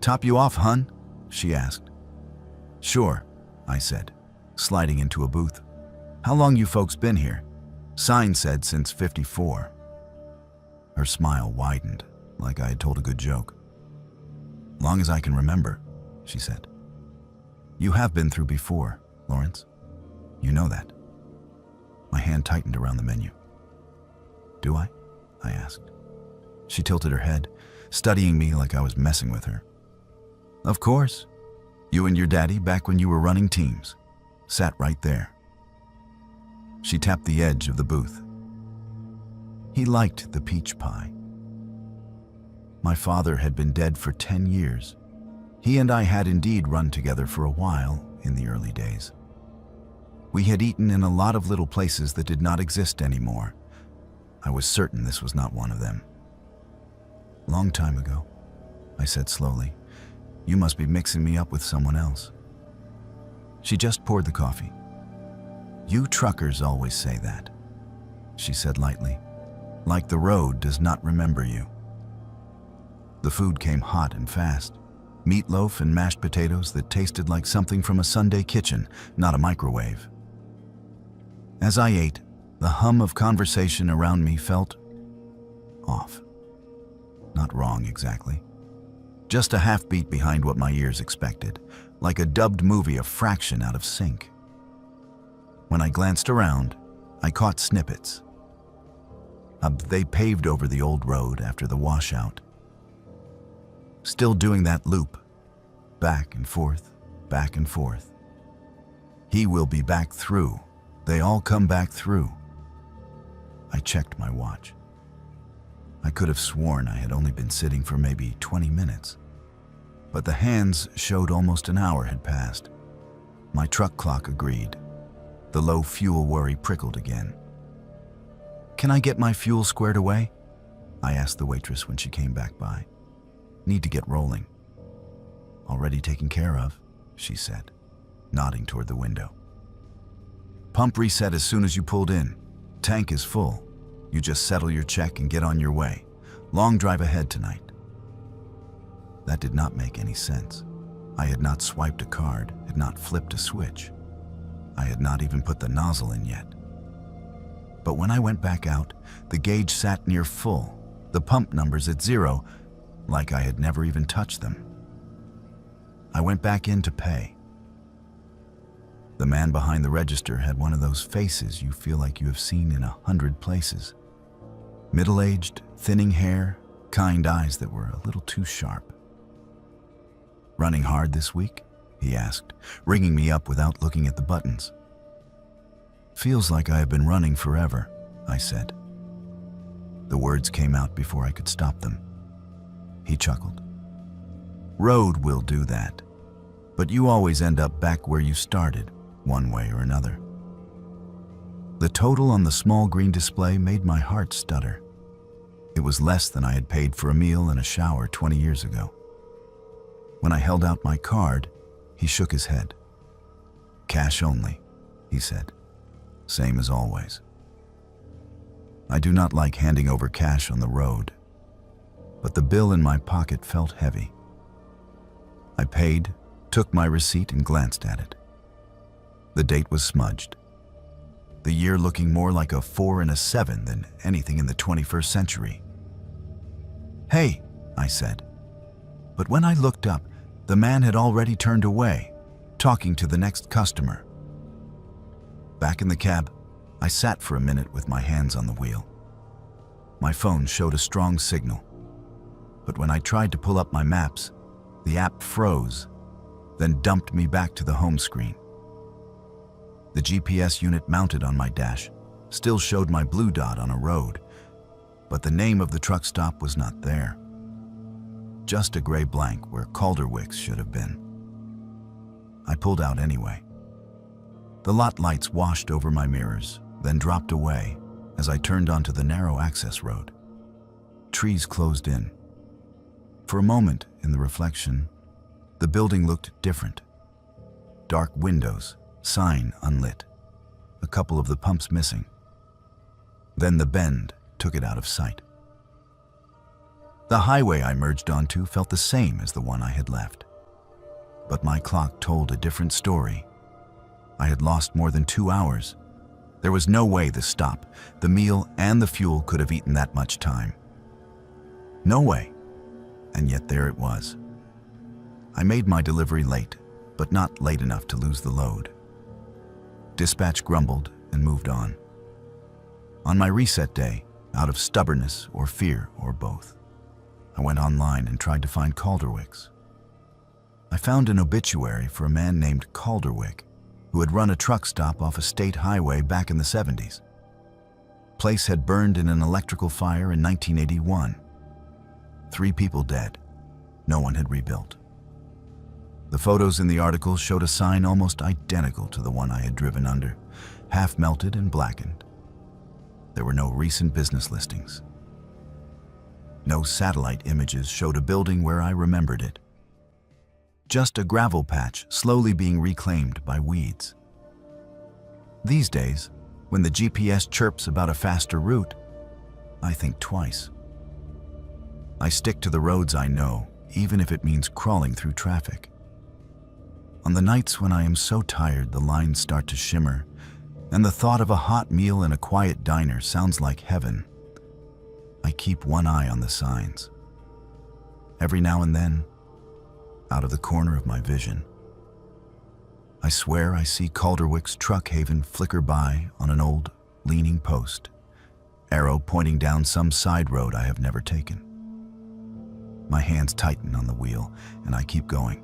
"Top you off, hun?" she asked. "Sure," I said, sliding into a booth. "How long you folks been here?" "Sign said since '54. Her smile widened, like I had told a good joke. "Long as I can remember," she said. "You have been through before, Lawrence. You know that." My hand tightened around the menu. "Do I?" I asked. She tilted her head, studying me like I was messing with her. "Of course. You and your daddy, back when you were running teams, sat right there." She tapped the edge of the booth. He liked the peach pie. My father had been dead for 10 years. He and I had indeed run together for a while in the early days. We had eaten in a lot of little places that did not exist anymore. I was certain this was not one of them. "Long time ago," I said slowly. "You must be mixing me up with someone else." She just poured the coffee. "You truckers always say that," she said lightly, "like the road does not remember you." The food came hot and fast. Meatloaf and mashed potatoes that tasted like something from a Sunday kitchen, not a microwave. As I ate, the hum of conversation around me felt off. Not wrong exactly. Just a half beat behind what my ears expected, like a dubbed movie a fraction out of sync. When I glanced around, I caught snippets. They paved over the old road after the washout. Still doing that loop. back and forth, back and forth. He will be back through. They all come back through. I checked my watch. I could have sworn I had only been sitting for maybe 20 minutes. But the hands showed almost an hour had passed. My truck clock agreed. The low fuel worry prickled again. "Can I get my fuel squared away?" I asked the waitress when she came back by. "Need to get rolling." "Already taken care of," she said, nodding toward the window. "Pump reset as soon as you pulled in. Tank is full. You just settle your check and get on your way. Long drive ahead tonight." That did not make any sense. I had not swiped a card, had not flipped a switch. I had not even put the nozzle in yet. But when I went back out, the gauge sat near full, the pump numbers at 0, like I had never even touched them. I went back in to pay. The man behind the register had one of those faces you feel like you have seen in 100 places. Middle-aged, thinning hair, kind eyes that were a little too sharp. "Running hard this week?" he asked, ringing me up without looking at the buttons. "Feels like I have been running forever," I said. The words came out before I could stop them. He chuckled. "Road will do that, but you always end up back where you started, one way or another." The total on the small green display made my heart stutter. It was less than I had paid for a meal and a shower 20 years ago. When I held out my card, he shook his head. "Cash only," he said. "Same as always." I do not like handing over cash on the road, but the bill in my pocket felt heavy. I paid, took my receipt, and glanced at it. The date was smudged. The year looking more like a 4 and a 7 than anything in the 21st century. "Hey," I said. But when I looked up, the man had already turned away, talking to the next customer. Back in the cab, I sat for a minute with my hands on the wheel. My phone showed a strong signal, but when I tried to pull up my maps, the app froze, then dumped me back to the home screen. The GPS unit mounted on my dash still showed my blue dot on a road, but the name of the truck stop was not there. Just a gray blank where Calderwick's should have been. I pulled out anyway. The lot lights washed over my mirrors, then dropped away as I turned onto the narrow access road. Trees closed in. For a moment, in the reflection, the building looked different. Dark windows, sign unlit, a couple of the pumps missing. Then the bend took it out of sight. The highway I merged onto felt the same as the one I had left. But my clock told a different story. I had lost more than 2 hours. There was no way the stop, the meal, and the fuel could have eaten that much time. No way. And yet there it was. I made my delivery late, but not late enough to lose the load. Dispatch grumbled and moved on. On my reset day, out of stubbornness or fear or both, I went online and tried to find Calderwick's. I found an obituary for a man named Calderwick who had run a truck stop off a state highway back in the 70s. Place had burned in an electrical fire in 1981. 3 people dead. No one had rebuilt. The photos in the article showed a sign almost identical to the one I had driven under, half melted and blackened. There were no recent business listings. No satellite images showed a building where I remembered it. Just a gravel patch slowly being reclaimed by weeds. These days, when the GPS chirps about a faster route, I think twice. I stick to the roads I know, even if it means crawling through traffic. On the nights when I am so tired the lines start to shimmer, and the thought of a hot meal in a quiet diner sounds like heaven, I keep one eye on the signs. Every now and then, out of the corner of my vision, I swear I see Calderwick's Truck Haven flicker by on an old, leaning post, arrow pointing down some side road I have never taken. My hands tighten on the wheel, and I keep going.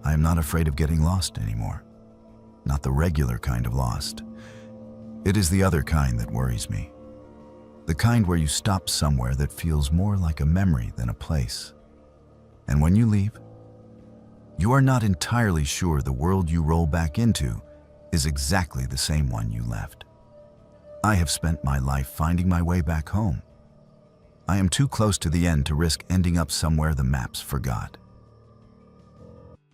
I am not afraid of getting lost anymore. Not the regular kind of lost. It is the other kind that worries me. The kind where you stop somewhere that feels more like a memory than a place. And when you leave, you are not entirely sure the world you roll back into is exactly the same one you left. I have spent my life finding my way back home. I am too close to the end to risk ending up somewhere the maps forgot.